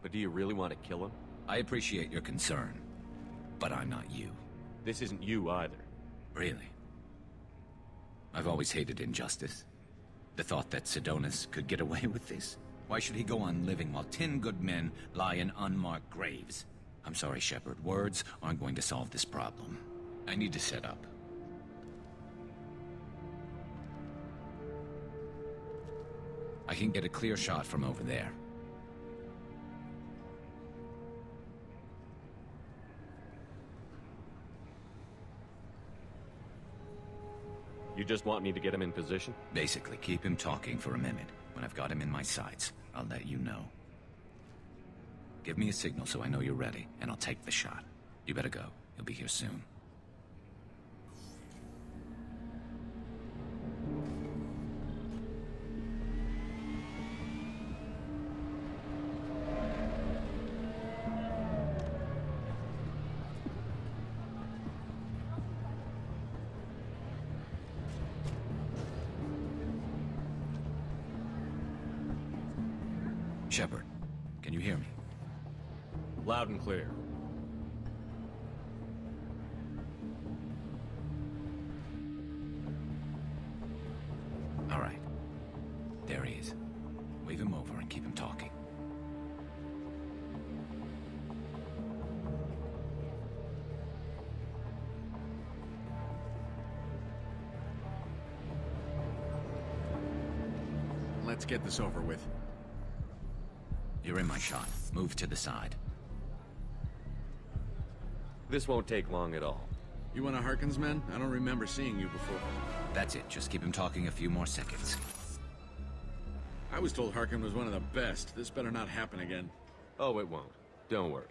but do you really want to kill him? I appreciate your concern, but I'm not you. This isn't you either. Really? I've always hated injustice. The thought that Sidonus could get away with this. Why should he go on living while 10 good men lie in unmarked graves? I'm sorry, Shepard. Words aren't going to solve this problem. I need to set up. I can get a clear shot from over there. You just want me to get him in position? Basically, keep him talking for a minute. When I've got him in my sights, I'll let you know. Give me a signal so I know you're ready, and I'll take the shot. You better go. He'll be here soon. Shepard, Can you hear me? Loud and clear. All right. There he is. Wave him over and keep him talking. Let's get this over with. You're in my shot. Move to the side. This won't take long at all. You one of Harkin's men? I don't remember seeing you before. That's it. Just keep him talking a few more seconds. I was told Harkin was one of the best. This better not happen again. Oh, it won't. Don't worry.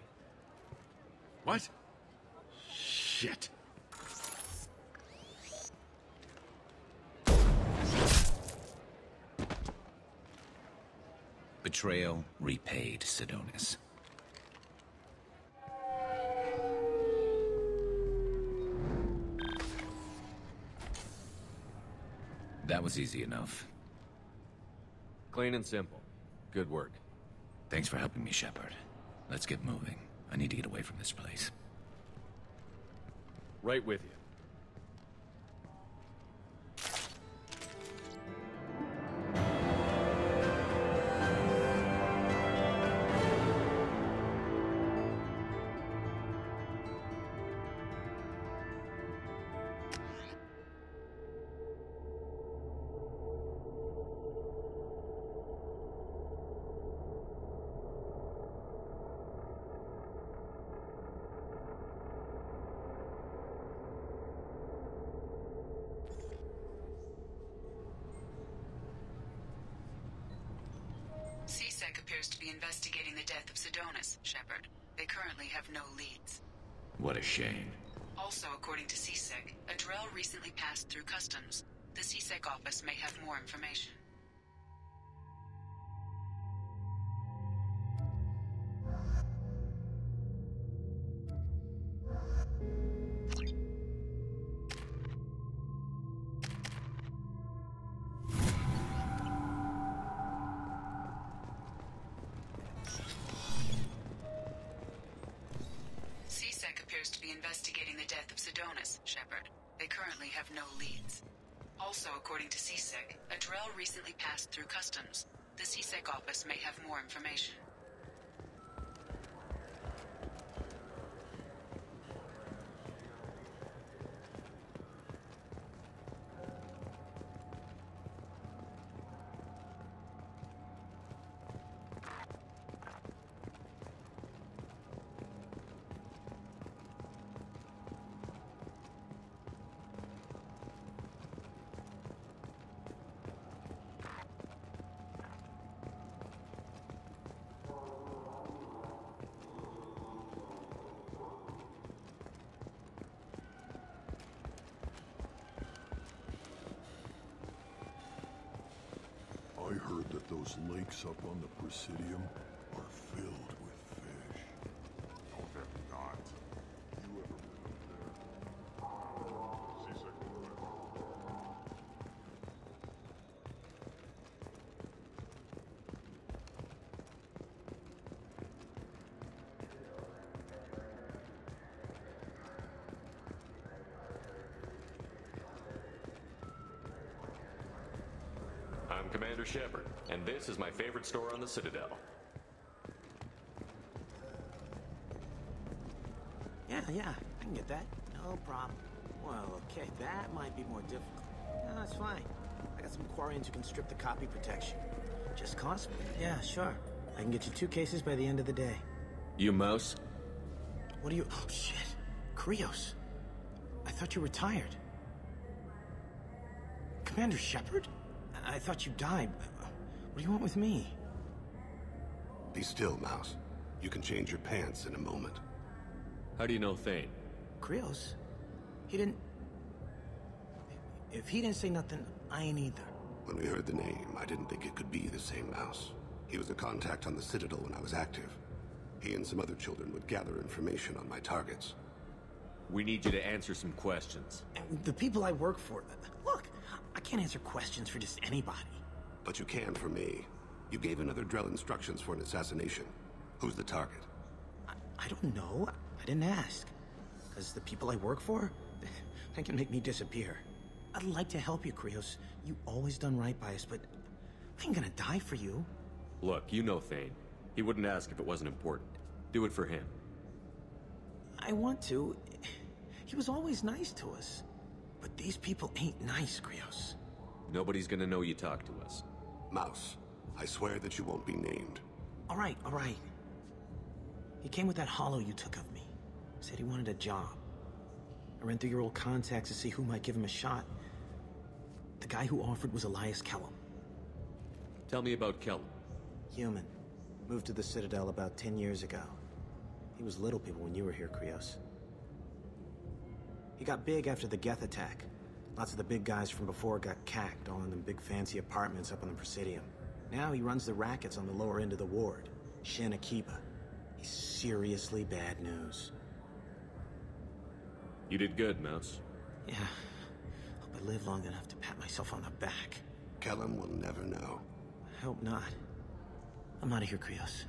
What? Shit. Betrayal repaid, Sidonis. That was easy enough. Clean and simple. Good work. Thanks for helping me, Shepard. Let's get moving. I need to get away from this place. Right with you. C-Sec appears to be investigating the death of Sidonis, Shepard. They currently have no leads. What a shame. Also, according to C-Sec, a Drell recently passed through customs. The C-Sec office may have more information. Shepard. They currently have no leads. Also, according to C-Sec, a Drell recently passed through customs. The C-Sec office may have more information. I heard that those lakes up on the Presidium are filled with fish. No, they're not. You ever been up there? C-Sec I'm Commander Shepard, and this is my favorite store on the Citadel. Yeah, I can get that. No problem. Well, okay, that might be more difficult. No, that's fine. I got some Quarians who can strip the copy protection. Just cost me. Yeah, sure. I can get you 2 cases by the end of the day. You mouse? What do you... Oh, shit. Krios. I thought you retired. Commander Shepard? I thought you died. What do you want with me? Be still, Mouse. You can change your pants in a moment. How do you know Thane? Krios? He didn't... If he didn't say nothing, I ain't either. When we heard the name, I didn't think it could be the same Mouse. He was a contact on the Citadel when I was active. He and some other children would gather information on my targets. We need you to answer some questions. And the people I work for... Look, I can't answer questions for just anybody. But you can for me. You gave another Drell instructions for an assassination. Who's the target? I don't know. I didn't ask. Because the people I work for, they can make me disappear. I'd like to help you, Krios. You always done right by us, but I ain't gonna die for you. Look, you know Thane. He wouldn't ask if it wasn't important. Do it for him. I want to. He was always nice to us. But these people ain't nice, Krios. Nobody's gonna know you talk to us. Mouse, I swear that you won't be named. All right. He came with that hollow you took of me. Said he wanted a job. I ran through your old contacts to see who might give him a shot. The guy who offered was Elias Kellum. Tell me about Kellum. Human. Moved to the Citadel about 10 years ago. He was Little People when you were here, Krios. He got big after the Geth attack. Lots of the big guys from before got cacked, all in them big fancy apartments up on the Presidium. Now he runs the rackets on the lower end of the ward, Shin Akiba. He's seriously bad news. You did good, Mouse. Yeah. Hope I live long enough to pat myself on the back. Kellum will never know. I hope not. I'm out of here, Krios.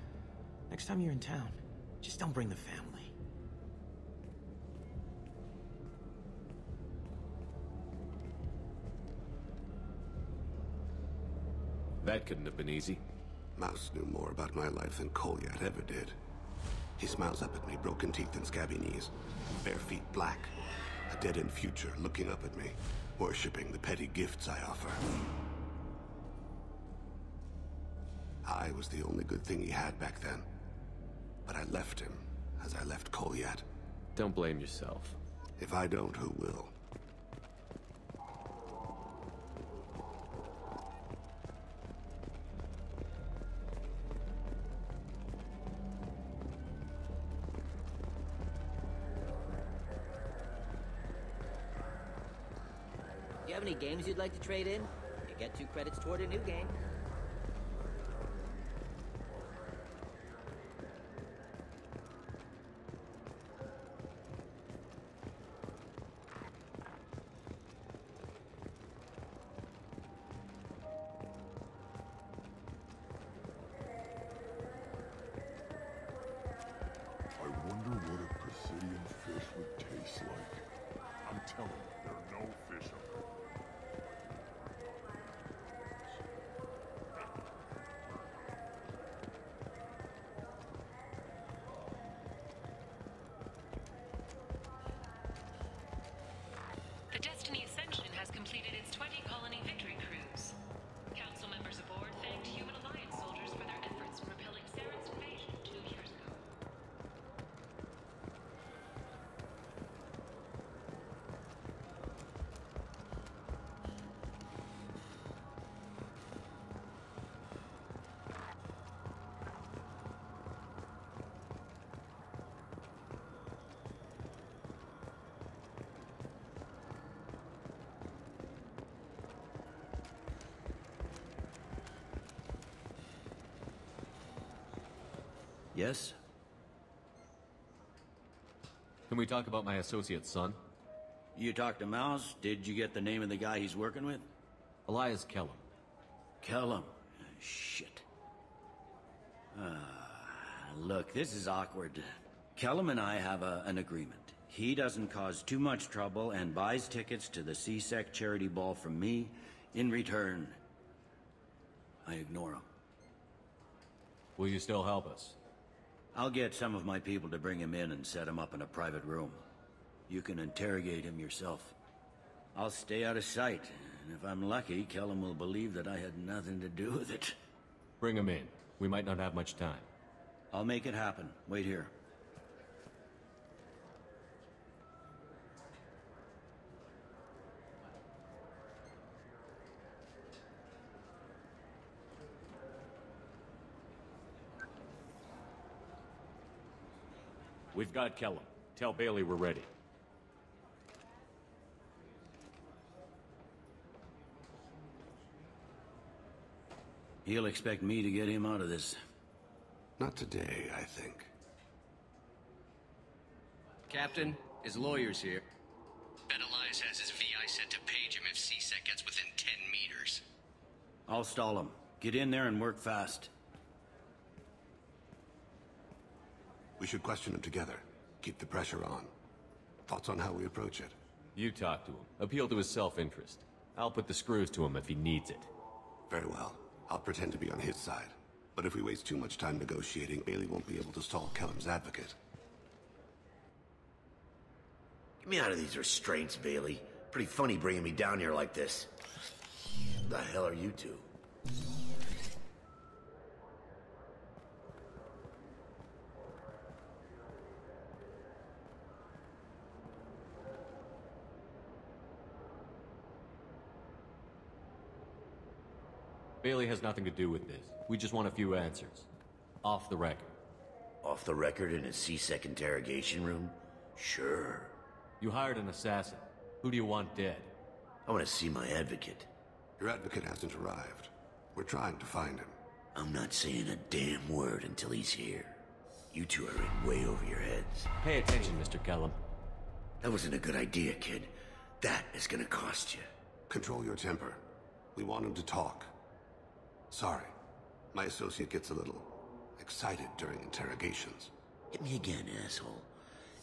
Next time you're in town, just don't bring the family. That couldn't have been easy. Mouse knew more about my life than Kolyat ever did. He smiles up at me, broken teeth and scabby knees. Bare feet black. A dead-end future looking up at me, worshipping the petty gifts I offer. I was the only good thing he had back then. But I left him, as I left Kolyat. Don't blame yourself. If I don't, who will? Do you have any games you'd like to trade in? You get 2 credits toward a new game. I wonder what a Presidium fish would taste like. I'm telling you, there are no fish up there. The Destiny Ascension has completed its 20-colony victory cruise. Council members aboard thanked Human Alliance soldiers for their efforts in repelling Saren's invasion 2 years ago. Yes? Can we talk about my associate's son? You talked to Mouse? Did you get the name of the guy he's working with? Elias Kellum. Kellum? Shit. Look, this is awkward. Kellum and I have an agreement. He doesn't cause too much trouble and buys tickets to the C-Sec charity ball from me. In return, I ignore him. Will you still help us? I'll get some of my people to bring him in and set him up in a private room. You can interrogate him yourself. I'll stay out of sight, and if I'm lucky, Kellum will believe that I had nothing to do with it. Bring him in. We might not have much time. I'll make it happen. Wait here. We've got Kellum. Tell Bailey we're ready. He'll expect me to get him out of this. Not today, I think. Captain, his lawyer's here. Bet Elias has his VI set to page him if C-Sec gets within 10 meters. I'll stall him. Get in there and work fast. We should question him together. Keep the pressure on. Thoughts on how we approach it? You talk to him. Appeal to his self-interest. I'll put the screws to him if he needs it. Very well. I'll pretend to be on his side. But if we waste too much time negotiating, Bailey won't be able to stall Kellum's advocate. Get me out of these restraints, Bailey. Pretty funny bringing me down here like this. Who the hell are you two? Bailey has nothing to do with this. We just want a few answers. Off the record. Off the record in a C-Sec interrogation room? Sure. You hired an assassin. Who do you want dead? I want to see my advocate. Your advocate hasn't arrived. We're trying to find him. I'm not saying a damn word until he's here. You two are in way over your heads. Pay attention, Mr. Kellum. That wasn't a good idea, kid. That is gonna cost you. Control your temper. We want him to talk. Sorry. My associate gets a little excited during interrogations. Hit me again, asshole.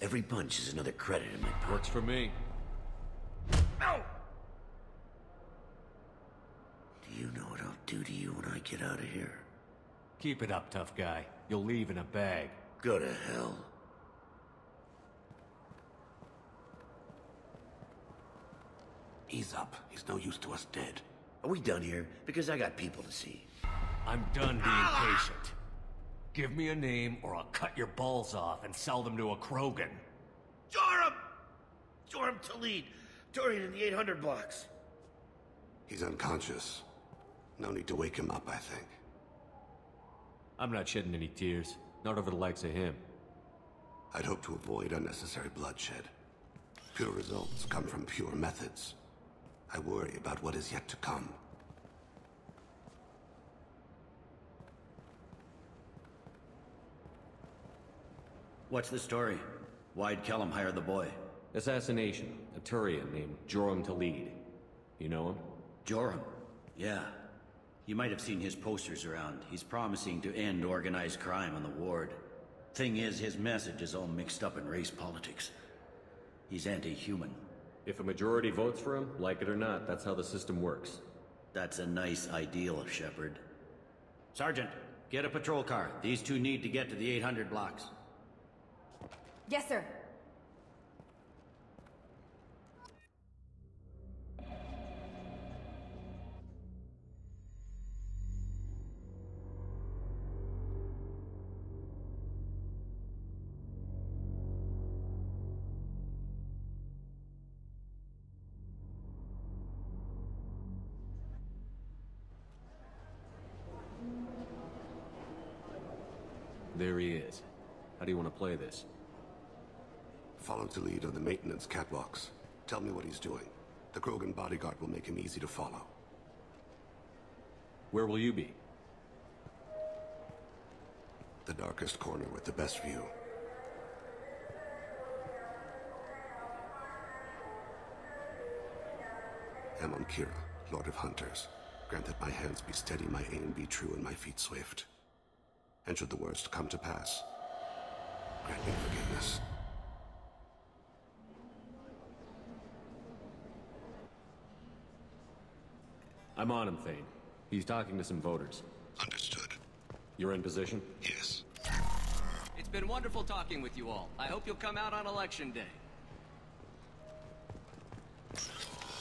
Every punch is another credit in my pocket. Works for me. No! Do you know what I'll do to you when I get out of here? Keep it up, tough guy. You'll leave in a bag. Go to hell. Ease up. He's no use to us dead. Are we done here? Because I got people to see. I'm done being patient. Give me a name or I'll cut your balls off and sell them to a Krogan. Joram! Joram Talid. Dorian in the 800 blocks. He's unconscious. No need to wake him up, I think. I'm not shedding any tears. Not over the likes of him. I'd hope to avoid unnecessary bloodshed. Pure results come from pure methods. I worry about what is yet to come. What's the story? Why'd Kellum hire the boy? Assassination. A Turian named Joram Talid. You know him? Joram? Yeah. You might have seen his posters around. He's promising to end organized crime on the ward. Thing is, his message is all mixed up in race politics. He's anti-human. If a majority votes for him, like it or not, that's how the system works. That's a nice ideal, Shepard. Sergeant, get a patrol car. These two need to get to the 800 blocks. Yes, sir. There he is. How do you want to play this? Follow to lead on the maintenance catwalks. Tell me what he's doing. The Krogan bodyguard will make him easy to follow. Where will you be? The darkest corner with the best view. Amon Kira, Lord of Hunters. Grant that my hands be steady, my aim be true, and my feet swift. And should the worst come to pass, grant me forgiveness. I'm on him, Thane. He's talking to some voters. Understood. You're in position? Yes. It's been wonderful talking with you all. I hope you'll come out on Election Day.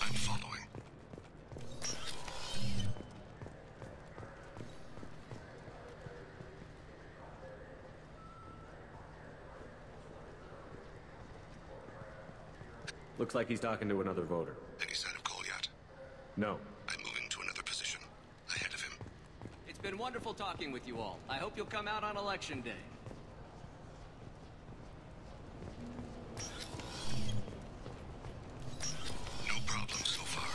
I'm following. Looks like he's talking to another voter. Any sign of Kolyat? No. I'm moving to another position. Ahead of him. It's been wonderful talking with you all. I hope you'll come out on Election Day. No problem so far.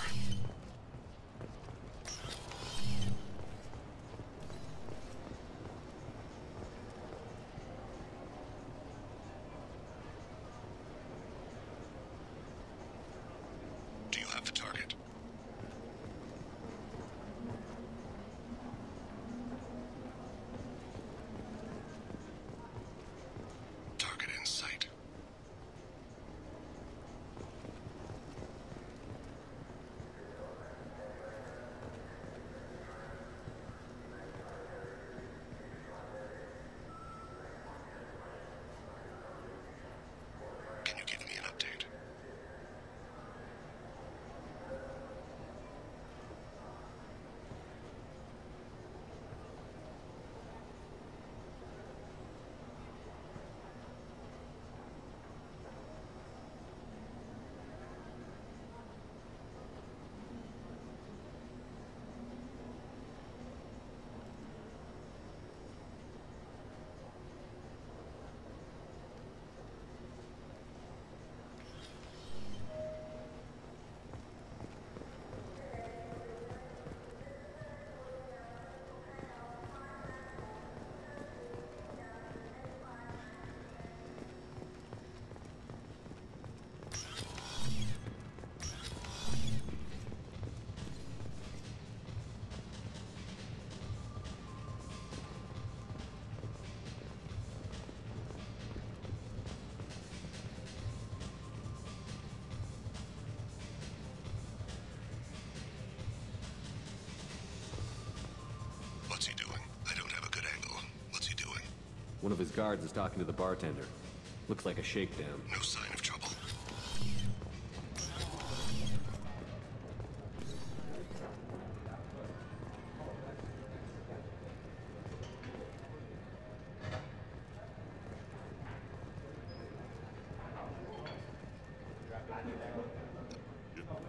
Do you have the target? One of his guards is talking to the bartender. Looks like a shakedown. No sign of trouble.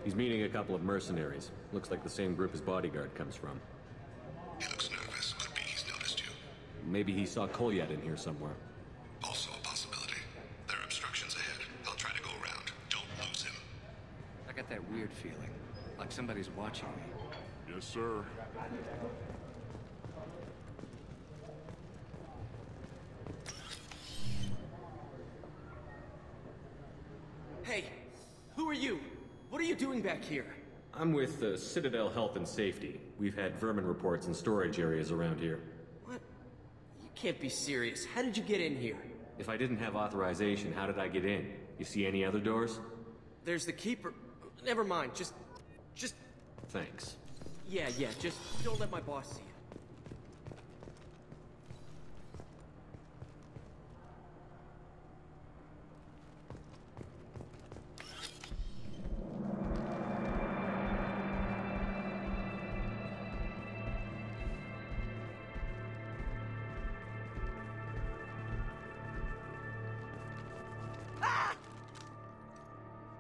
He's meeting a couple of mercenaries. Looks like the same group his bodyguard comes from. He looks nervous. Could be he's noticed you. Maybe he saw Kolyat in here somewhere. Also a possibility. There are obstructions ahead. I'll try to go around. Don't lose him. I got that weird feeling, like somebody's watching me. Yes, sir. Hey, who are you? What are you doing back here? I'm with Citadel Health and Safety. We've had vermin reports in storage areas around here. What? You can't be serious. How did you get in here? If I didn't have authorization, how did I get in? You see any other doors? There's the keeper. Never mind. Just... Thanks. Yeah, just don't let my boss see you.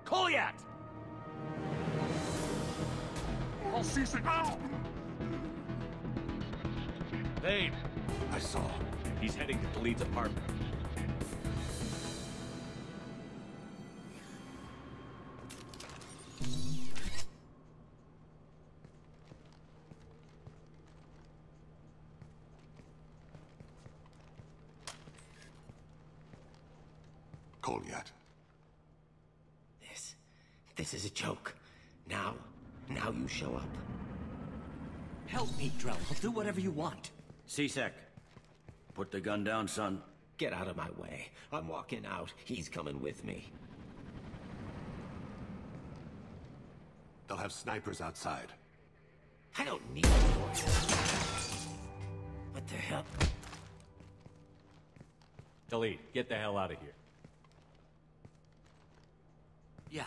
Kolyat! I'll cease it now! Thane! I saw. He's heading to Khalid's apartment. Kolyat. This is a joke. Now you show up. Help me, Drell. I'll do whatever you want. C-Sec, put the gun down, son. Get out of my way. I'm walking out. He's coming with me. They'll have snipers outside. I don't need yours. What the hell? Khalid, get the hell out of here.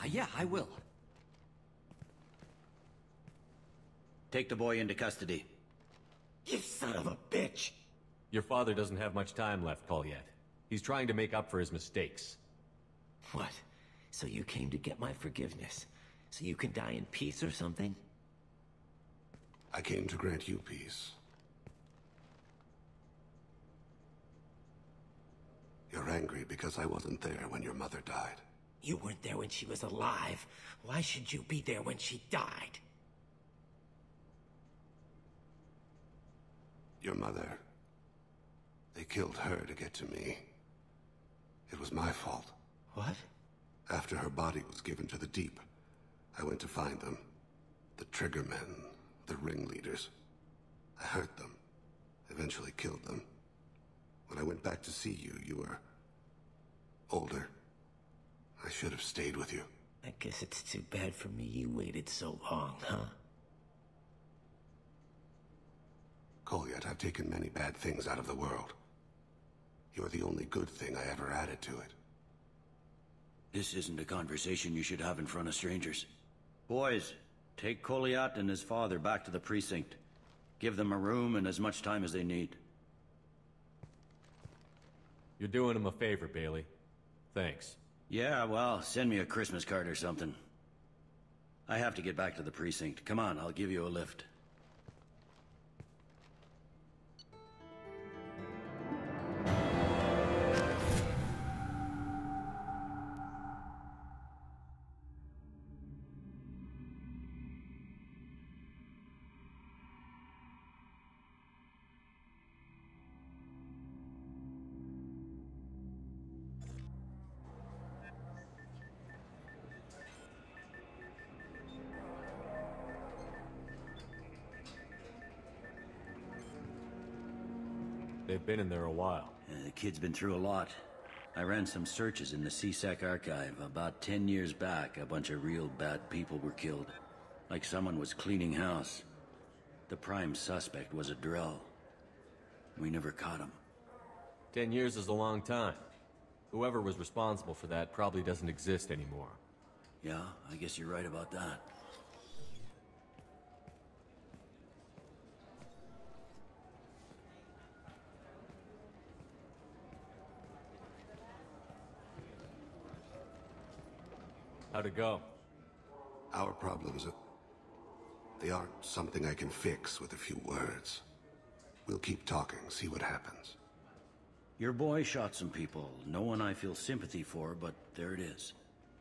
Yeah, I will. Take the boy into custody. You son of a bitch! Your father doesn't have much time left, Kolyat. He's trying to make up for his mistakes. What? So you came to get my forgiveness? So you can die in peace or something? I came to grant you peace. You're angry because I wasn't there when your mother died. You weren't there when she was alive. Why should you be there when she died? Your mother. They killed her to get to me. It was my fault. What? After her body was given to the Deep, I went to find them. The Triggermen, the ringleaders. I hurt them. Eventually killed them. When I went back to see you, you were... older. I should have stayed with you. I guess it's too bad for me you waited so long, huh? Kolyat, I've taken many bad things out of the world. You're the only good thing I ever added to it. This isn't a conversation you should have in front of strangers. Boys, take Kolyat and his father back to the precinct. Give them a room and as much time as they need. You're doing him a favor, Bailey. Thanks. Yeah, well, send me a Christmas card or something. I have to get back to the precinct. Come on, I'll give you a lift. They've been in there a while. The kid's been through a lot. I ran some searches in the C-Sec archive. About 10 years back, a bunch of real bad people were killed. Like someone was cleaning house. The prime suspect was a Drell. We never caught him. 10 years is a long time. Whoever was responsible for that probably doesn't exist anymore. Yeah, I guess you're right about that. How'd it go? Our problems, they aren't something I can fix with a few words. We'll keep talking, see what happens. Your boy shot some people. No one I feel sympathy for, but there it is.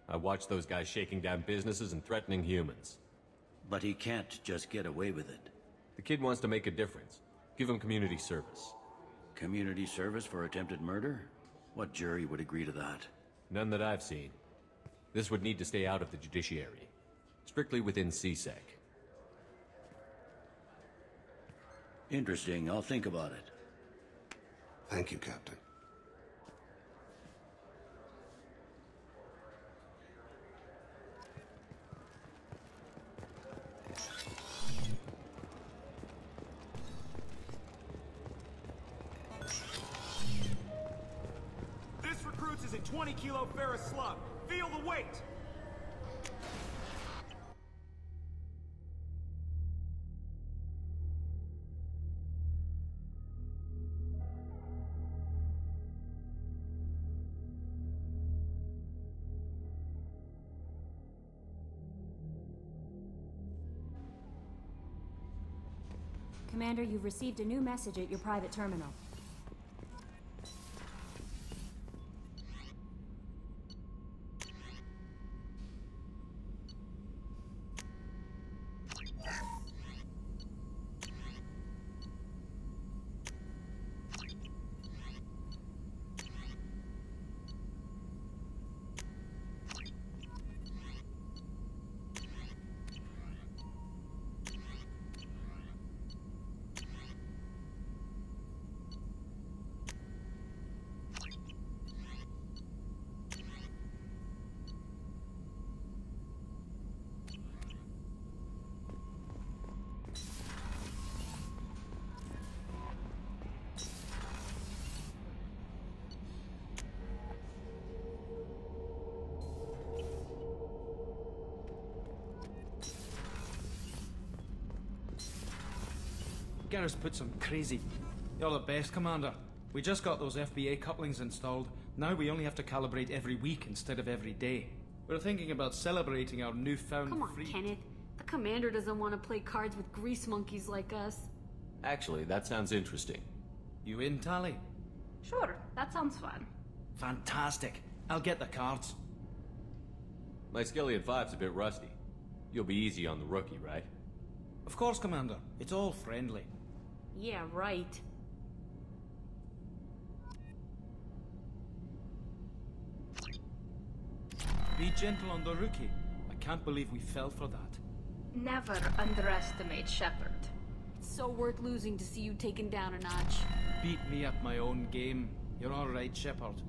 I watched those guys shaking down businesses and threatening humans. But he can't just get away with it. The kid wants to make a difference. Give him community service. Community service for attempted murder? What jury would agree to that? None that I've seen. This would need to stay out of the judiciary. Strictly within CSEC. Interesting. I'll think about it. Thank you, Captain. This recruits is a 20-kilo ferrous slug. Feel the weight! Commander, you've received a new message at your private terminal. Garrus put some crazy... You're the best, Commander. We just got those FBA couplings installed. Now we only have to calibrate every week instead of every day. We're thinking about celebrating our newfound Come on, Kenneth. The Commander doesn't want to play cards with grease monkeys like us. Actually, that sounds interesting. You in, Tali? Sure, that sounds fun. Fantastic. I'll get the cards. My Skillion 5's a bit rusty. You'll be easy on the rookie, right? Of course, Commander. It's all friendly. Yeah, right. Be gentle on the rookie. I can't believe we fell for that. Never underestimate Shepard. It's so worth losing to see you taken down a notch. Beat me at my own game. You're all right, Shepard.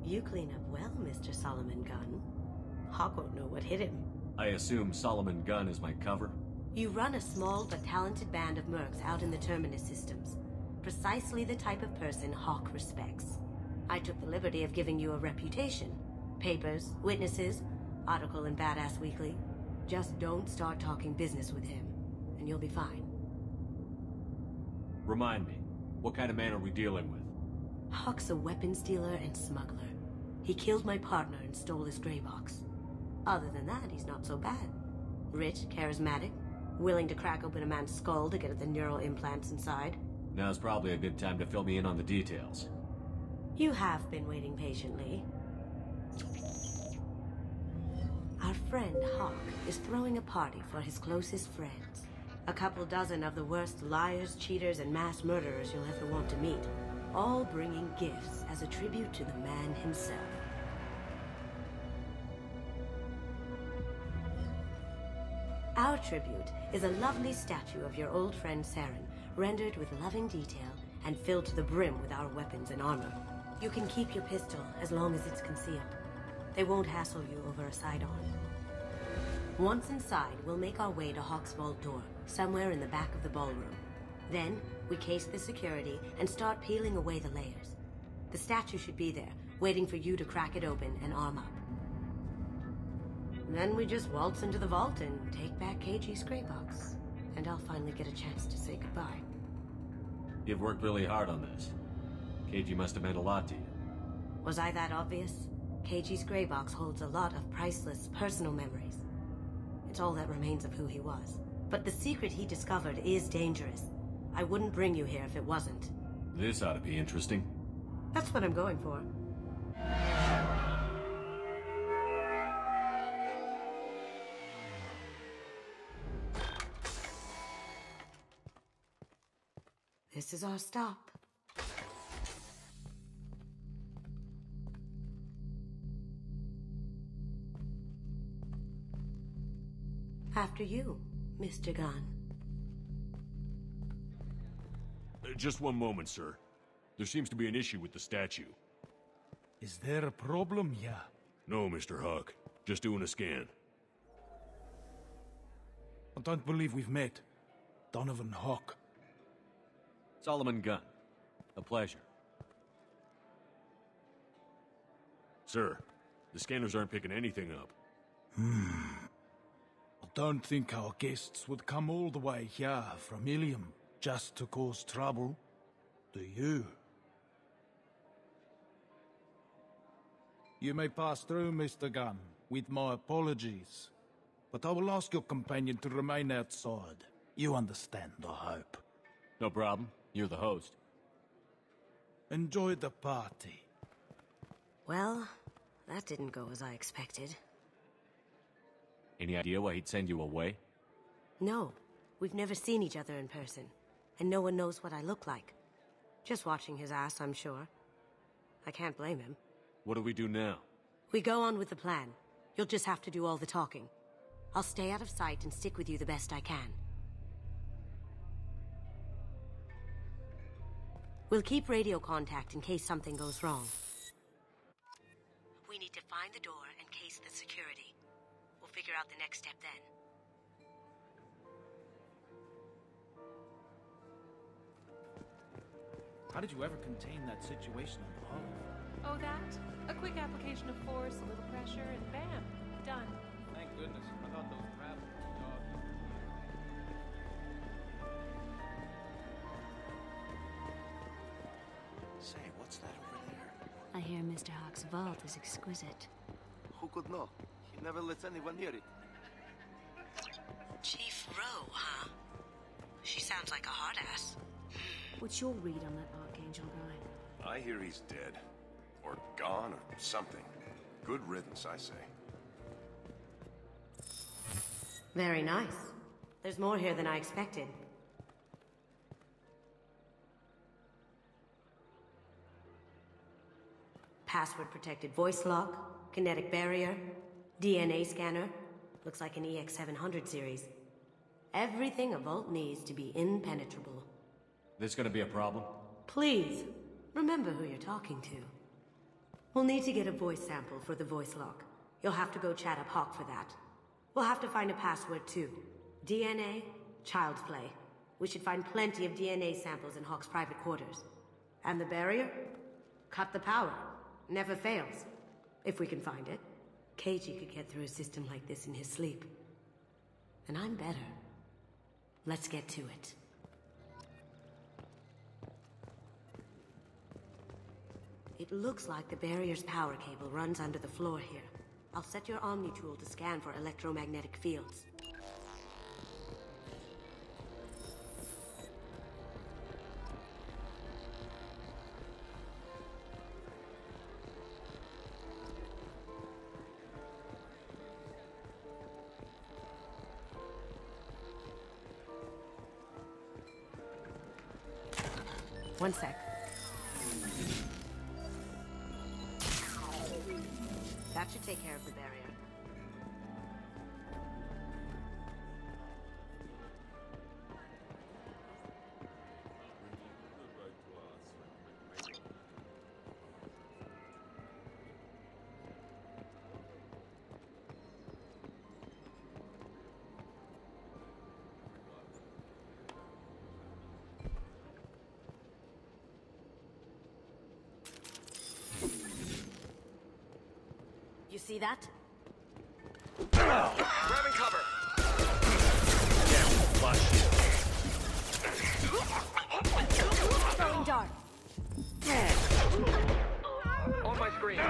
You clean up well, Mr. Solomon Gunn. Hawk won't know what hit him. I assume Solomon Gunn is my cover? You run a small but talented band of mercs out in the Terminus systems. Precisely the type of person Hawk respects. I took the liberty of giving you a reputation. Papers, witnesses, article in Badass Weekly. Just don't start talking business with him, and you'll be fine. Remind me, what kind of man are we dealing with? Hawk's a weapons dealer and smuggler. He killed my partner and stole his gray box. Other than that, he's not so bad. Rich, charismatic, willing to crack open a man's skull to get at the neural implants inside. Now's probably a good time to fill me in on the details. You have been waiting patiently. Our friend Hawk is throwing a party for his closest friends. A couple dozen of the worst liars, cheaters, and mass murderers you'll ever want to meet. All bringing gifts as a tribute to the man himself. Our tribute is a lovely statue of your old friend Saren, rendered with loving detail and filled to the brim with our weapons and armor. You can keep your pistol as long as it's concealed. They won't hassle you over a sidearm. Once inside, we'll make our way to Hawk's vault door, somewhere in the back of the ballroom. Then, we case the security and start peeling away the layers. The statue should be there, waiting for you to crack it open and arm up. Then we just waltz into the vault and take back KG's gray box. And I'll finally get a chance to say goodbye. You've worked really hard on this. KG must have meant a lot to you. Was I that obvious? KG's gray box holds a lot of priceless personal memories. It's all that remains of who he was. But the secret he discovered is dangerous. I wouldn't bring you here if it wasn't. This ought to be interesting. That's what I'm going for. This is our stop. After you, Mr. Gunn. Just one moment, sir. There seems to be an issue with the statue. Is there a problem here? No, Mr. Hawk. Just doing a scan. I don't believe we've met. Donovan Hawk. Solomon Gunn. A pleasure. Sir, the scanners aren't picking anything up. I don't think our guests would come all the way here from Ilium just to cause trouble. Do you? You may pass through, Mr. Gunn, with my apologies. But I will ask your companion to remain outside. You understand, I hope. No problem. You're the host. Enjoy the party. Well, that didn't go as I expected. Any idea why he'd send you away? No, we've never seen each other in person, and no one knows what I look like. Just watching his ass, I'm sure. I can't blame him. What do we do now? We go on with the plan. You'll just have to do all the talking. I'll stay out of sight and stick with you the best I can. We'll keep radio contact in case something goes wrong. We need to find the door and case the security. We'll figure out the next step then. How did you ever contain that situation on the hull? Oh, that? A quick application of force, a little pressure, and bam, done. Thank goodness. I thought those crabs were dogs. Say, what's that over there? I hear Mr. Hawk's vault is exquisite. Who could know? He never lets anyone near it. Chief Rowe, huh? She sounds like a hard ass. What's your read on that Archangel guy? I hear he's dead. Or gone, or something. Good riddance, I say. Very nice. There's more here than I expected. Password-protected voice lock, kinetic barrier, DNA scanner. Looks like an EX-700 series. Everything a vault needs to be impenetrable. This gonna be a problem? Please, remember who you're talking to. We'll need to get a voice sample for the voice lock. You'll have to go chat up Hawk for that. We'll have to find a password too. DNA, child's play. We should find plenty of DNA samples in Hawk's private quarters. And the barrier? Cut the power. Never fails. If we can find it. Keiji could get through a system like this in his sleep. And I'm better. Let's get to it. It looks like the barrier's power cable runs under the floor here. I'll set your Omni tool to scan for electromagnetic fields. One sec. That should take care of the barrier. You see that? Grabbing cover. Throwing dart. On my screen.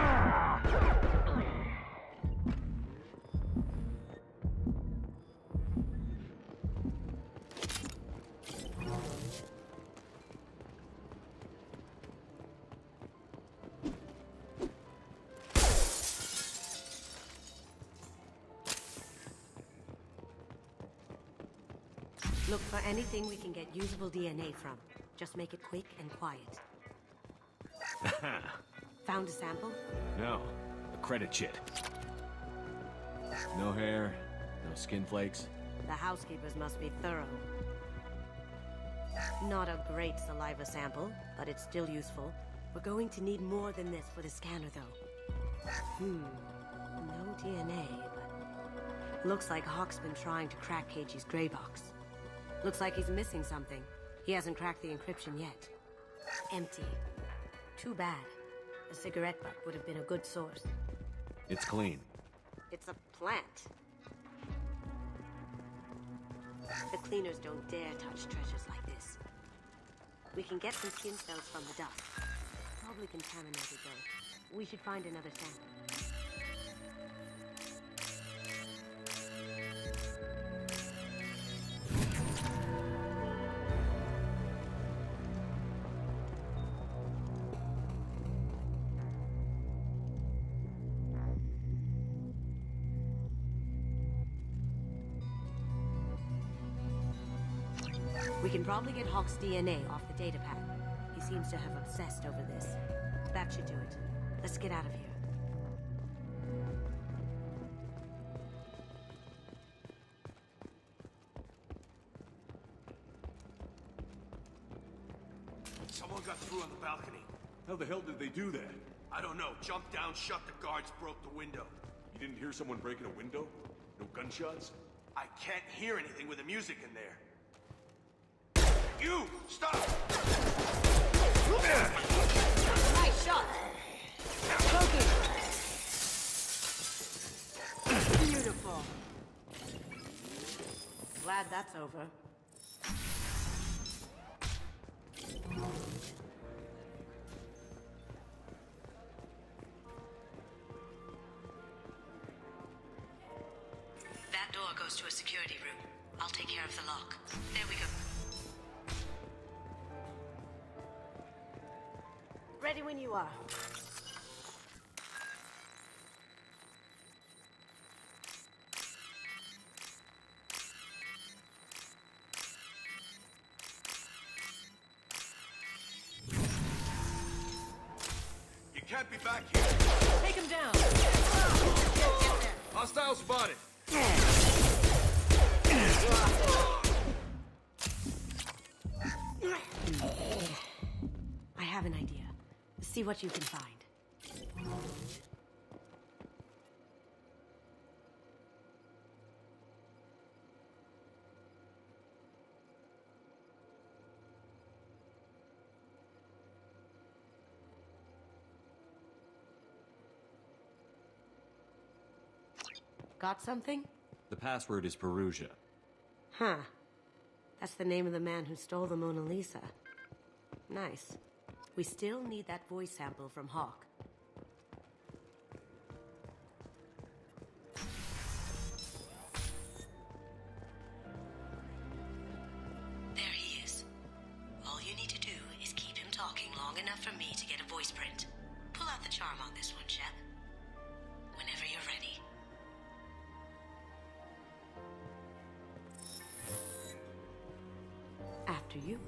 Look for anything we can get usable DNA from. Just make it quick and quiet. Found a sample? No, a credit chit. No hair, no skin flakes. The housekeepers must be thorough. Not a great saliva sample, but it's still useful. We're going to need more than this for the scanner, though. No DNA, but... Looks like Hawk's been trying to crack Keiji's gray box. Looks like he's missing something. He hasn't cracked the encryption yet. Empty. Too bad. A cigarette butt would have been a good source. It's clean. It's a plant. The cleaners don't dare touch treasures like this. We can get some skin cells from the dust. Probably contaminated though. We should find another sample. We can probably get Hawk's DNA off the datapad. He seems to have obsessed over this. That should do it. Let's get out of here. Someone got through on the balcony. How the hell did they do that? I don't know. Jumped down, shut the guards, broke the window. You didn't hear someone breaking a window? No gunshots? I can't hear anything with the music in there. You! Stop! Nice shot! Broken! Beautiful. Glad that's over. That door goes to a security room. I'll take care of the lock. There we go. Ready when you are. You can't be back here. Take him down. Hostile spotted. I have an idea. See what you can find. Forgot something? The password is Perugia. Huh. That's the name of the man who stole the Mona Lisa. Nice. We still need that voice sample from Hawk. There he is. All you need to do is keep him talking long enough for me to get a voice print. Pull out the charm on this one, Shep. Whenever you're ready. After you.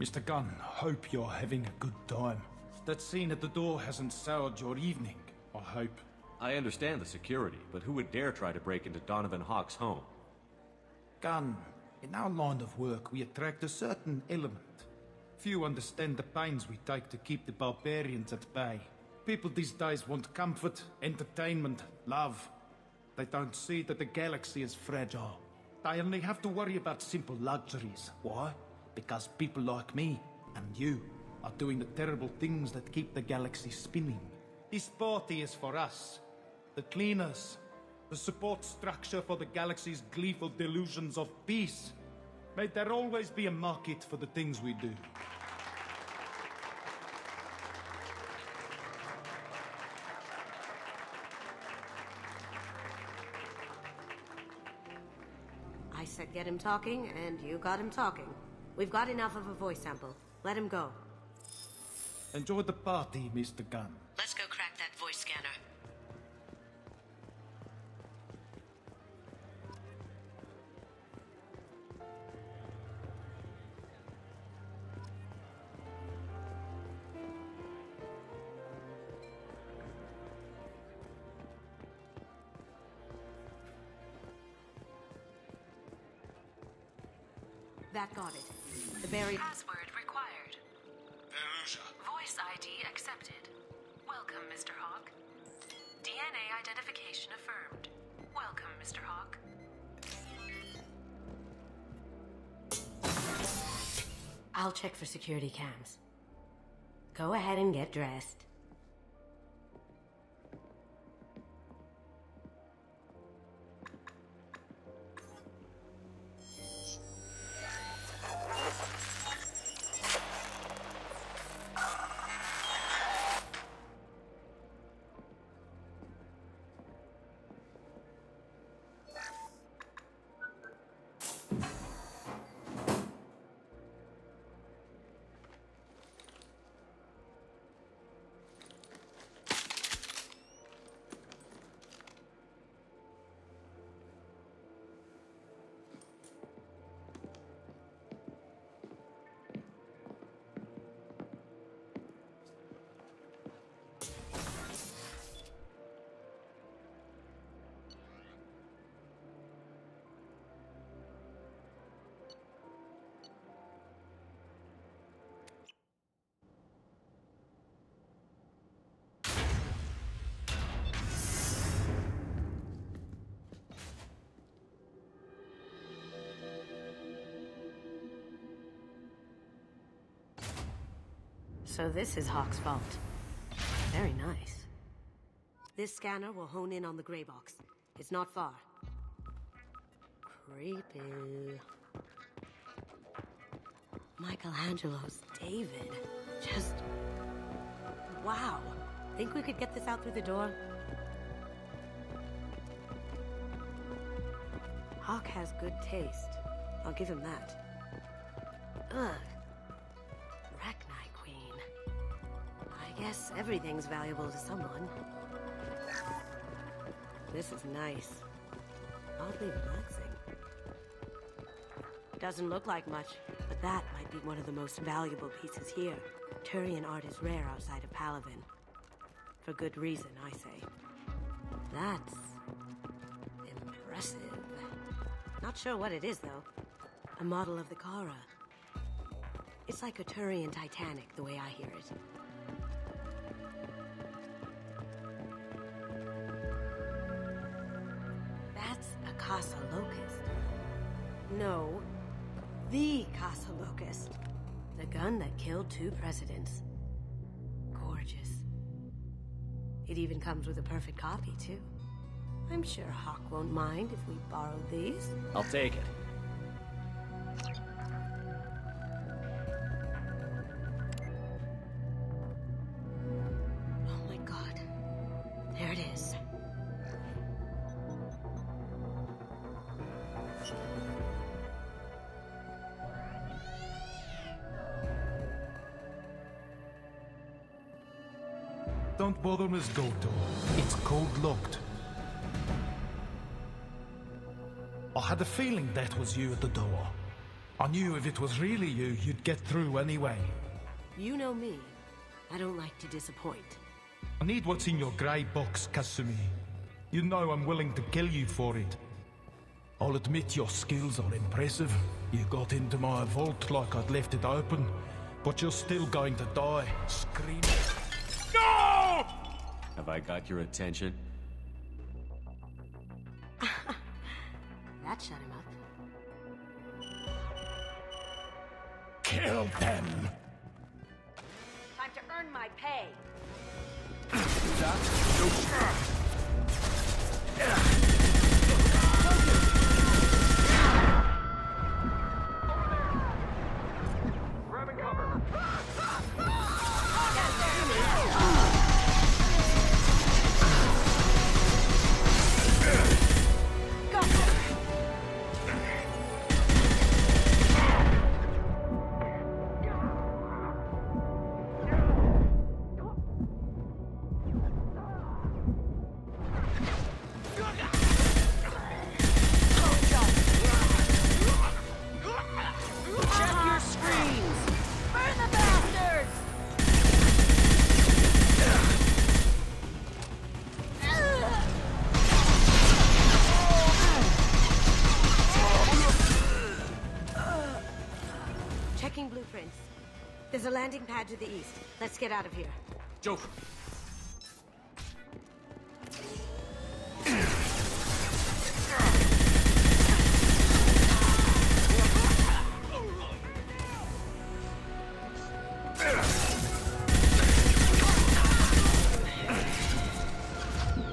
Mr. Gunn, hope you're having a good time. That scene at the door hasn't soured your evening, I hope. I understand the security, but who would dare try to break into Donovan Hawk's home? Gunn, in our line of work, we attract a certain element. Few understand the pains we take to keep the barbarians at bay. People these days want comfort, entertainment, love. They don't see that the galaxy is fragile. They only have to worry about simple luxuries. Why? Because people like me and you are doing the terrible things that keep the galaxy spinning. This party is for us, the cleaners, the support structure for the galaxy's gleeful delusions of peace. May there always be a market for the things we do. I said get him talking, and you got him talking. We've got enough of a voice sample. Let him go. Enjoy the party, Mr. Gunn. Let's go crack that voice scanner. That got it. The buried Password required. Perugia. Voice ID accepted. Welcome, Mr. Hawk. DNA identification affirmed. Welcome, Mr. Hawk. I'll check for security cams. Go ahead and get dressed. So this is Hawk's vault. Very nice. This scanner will hone in on the gray box. It's not far. Creepy. Michelangelo's David. Just... wow. Think we could get this out through the door? Hawk has good taste. I'll give him that. Ugh. Rachni Queen. I guess everything's valuable to someone. This is nice. Oddly relaxing. Doesn't look like much, but that might be one of the most valuable pieces here. Turian art is rare outside of Palaven. For good reason, I say. That's... impressive. Not sure what it is, though. A model of the Kara. It's like a Turian Titanic, the way I hear it. That's a Casa Locust. No, the Casa Locust. The gun that killed 2 presidents. Gorgeous. It even comes with a perfect copy, too. I'm sure Hawk won't mind if we borrow these. I'll take it. Oh my god. There it is. Don't bother, Miss Goto. It's code-locked. I had a feeling that was you at the door. I knew if it was really you, you'd get through anyway. You know me. I don't like to disappoint. I need what's in your grey box, Kasumi. You know I'm willing to kill you for it. I'll admit your skills are impressive. You got into my vault like I'd left it open, but you're still going to die, screaming. No! Have I got your attention? That shut him up. Kill them! Time to earn my pay. Grabbing cover. Check your screens! Burn the bastards! Checking blueprints. There's a landing pad to the east. Let's get out of here. Joe.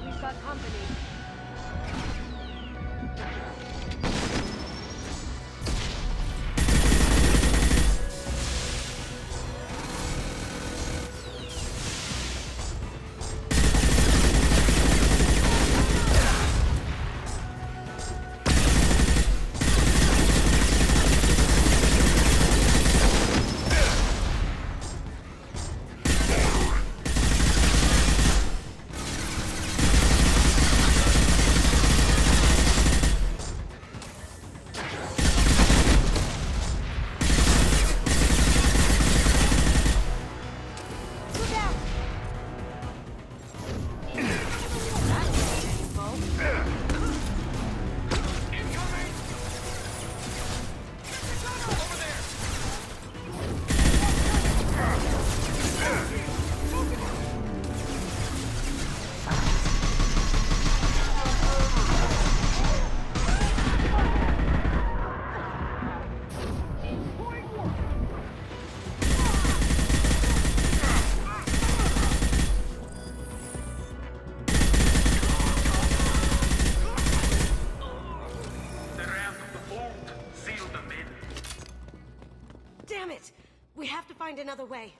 We've got company. Damn it! We have to find another way.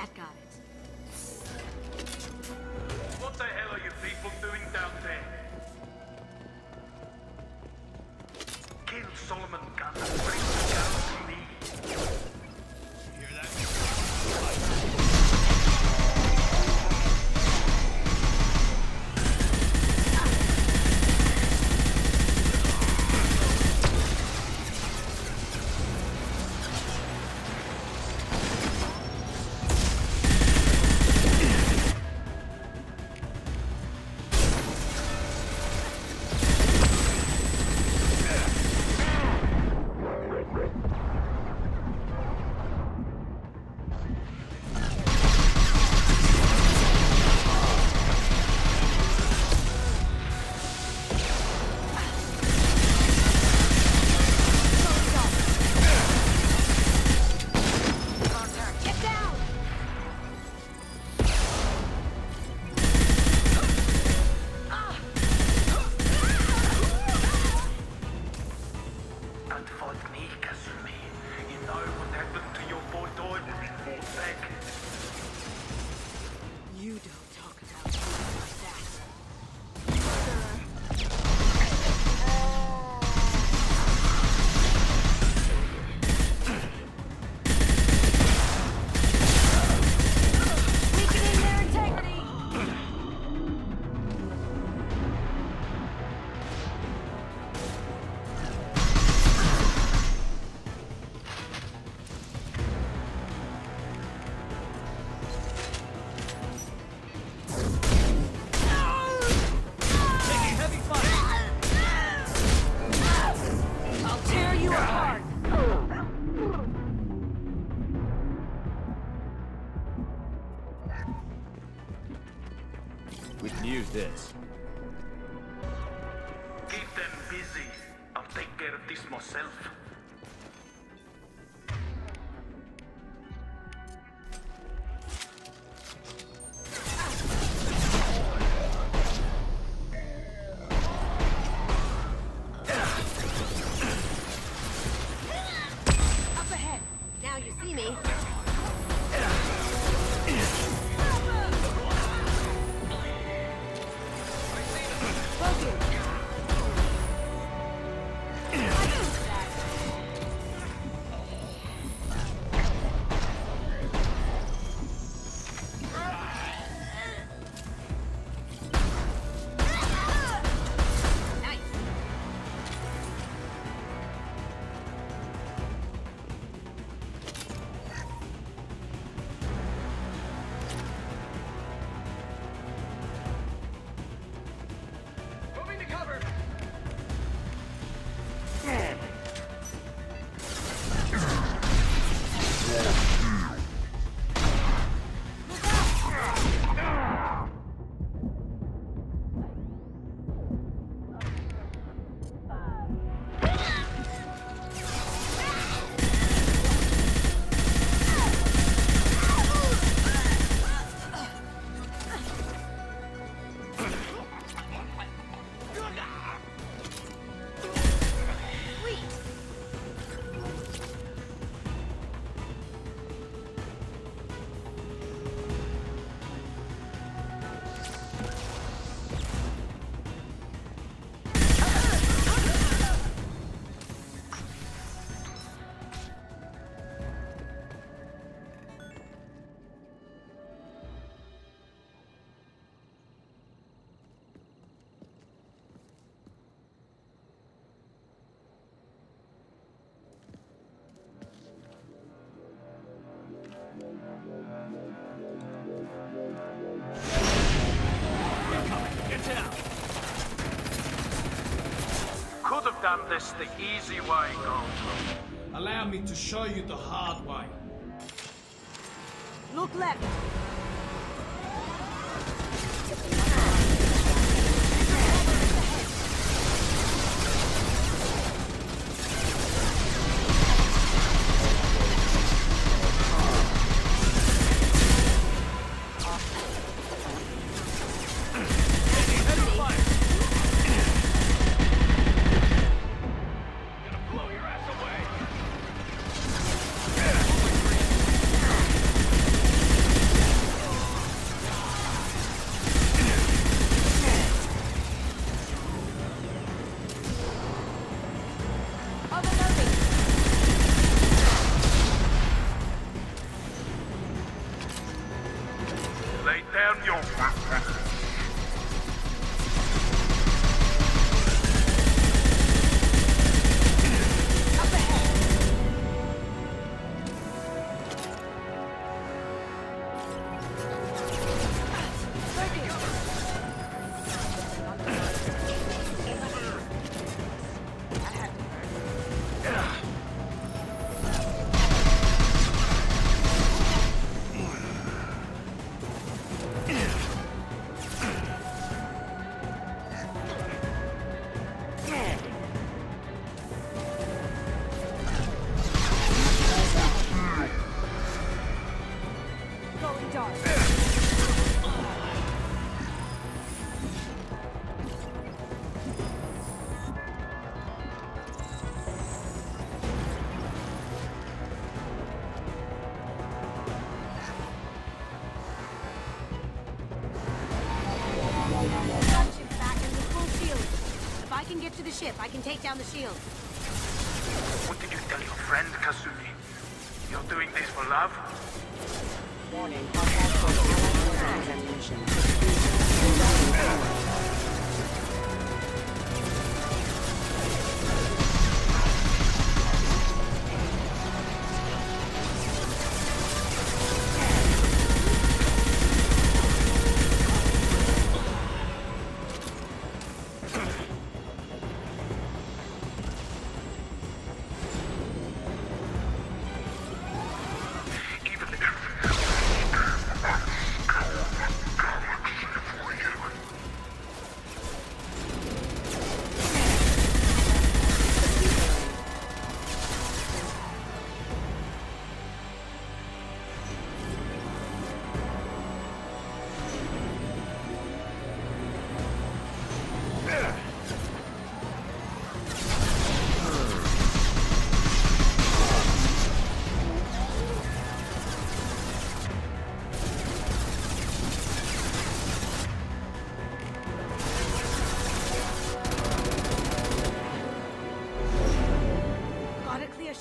That got it. What the hell are you people doing down there? Kill Solomon Gunn and bring the girl to me. You hear that? You don't talk about me like that. Weakening their integrity. We can use this. Keep them busy. I'll take care of this myself. Up ahead. Now you see me. Moving to cover. Get out. Could have done this the easy way, Goldblum. Allow me to show you the hard way. Look left. Blow your ass away. to the ship. I can take down the shield. What did you tell your friend, Kasumi? You're doing this for love? Warning, contact for Allied transmission.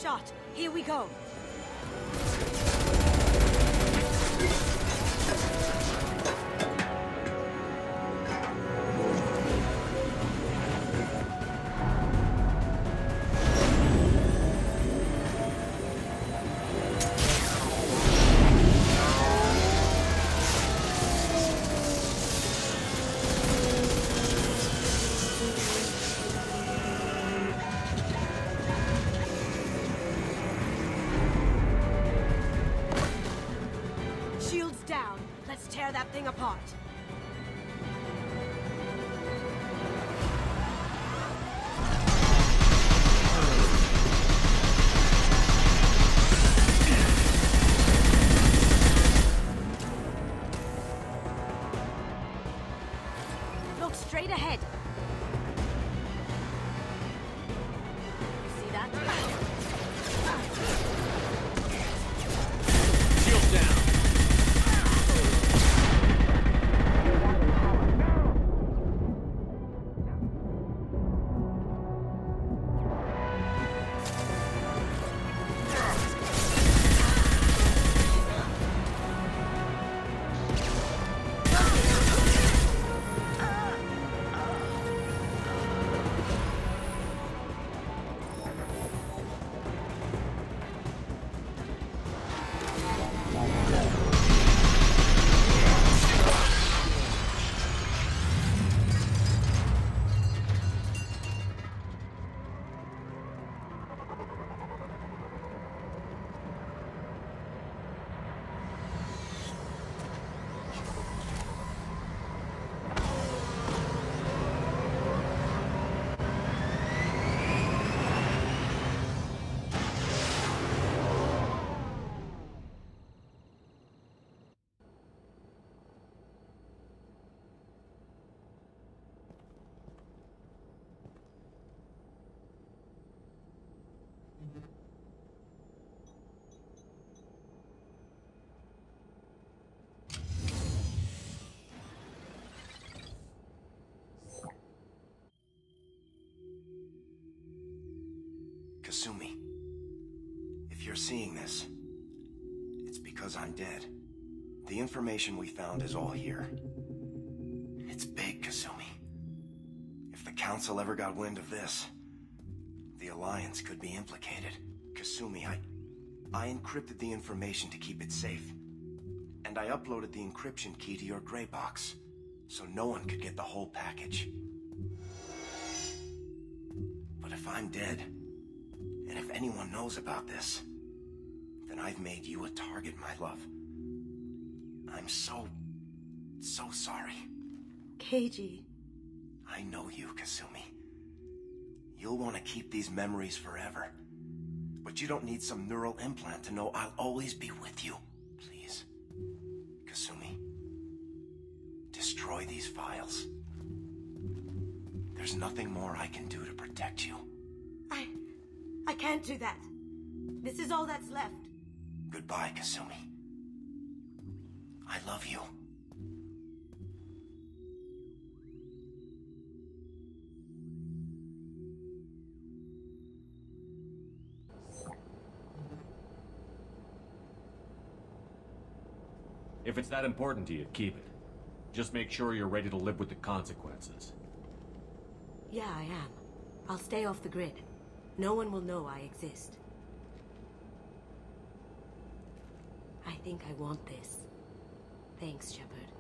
Shot. Here we go. Down. Let's tear that thing apart. Look straight ahead. See that? Shield down. Kasumi, if you're seeing this, it's because I'm dead. The information we found is all here. It's big, Kasumi. If the Council ever got wind of this, the Alliance could be implicated. Kasumi, I encrypted the information to keep it safe. And I uploaded the encryption key to your gray box, so no one could get the whole package. But if I'm dead, and if anyone knows about this, then I've made you a target, my love. I'm so sorry. Keiji. I know you, Kasumi. You'll want to keep these memories forever. But you don't need some neural implant to know I'll always be with you. Please. Kasumi. Destroy these files. There's nothing more I can do to protect you. I can't do that. This is all that's left. Goodbye, Kasumi. I love you. If it's that important to you, keep it. Just make sure you're ready to live with the consequences. Yeah, I am. I'll stay off the grid. No one will know I exist. I think I want this. Thanks, Shepard.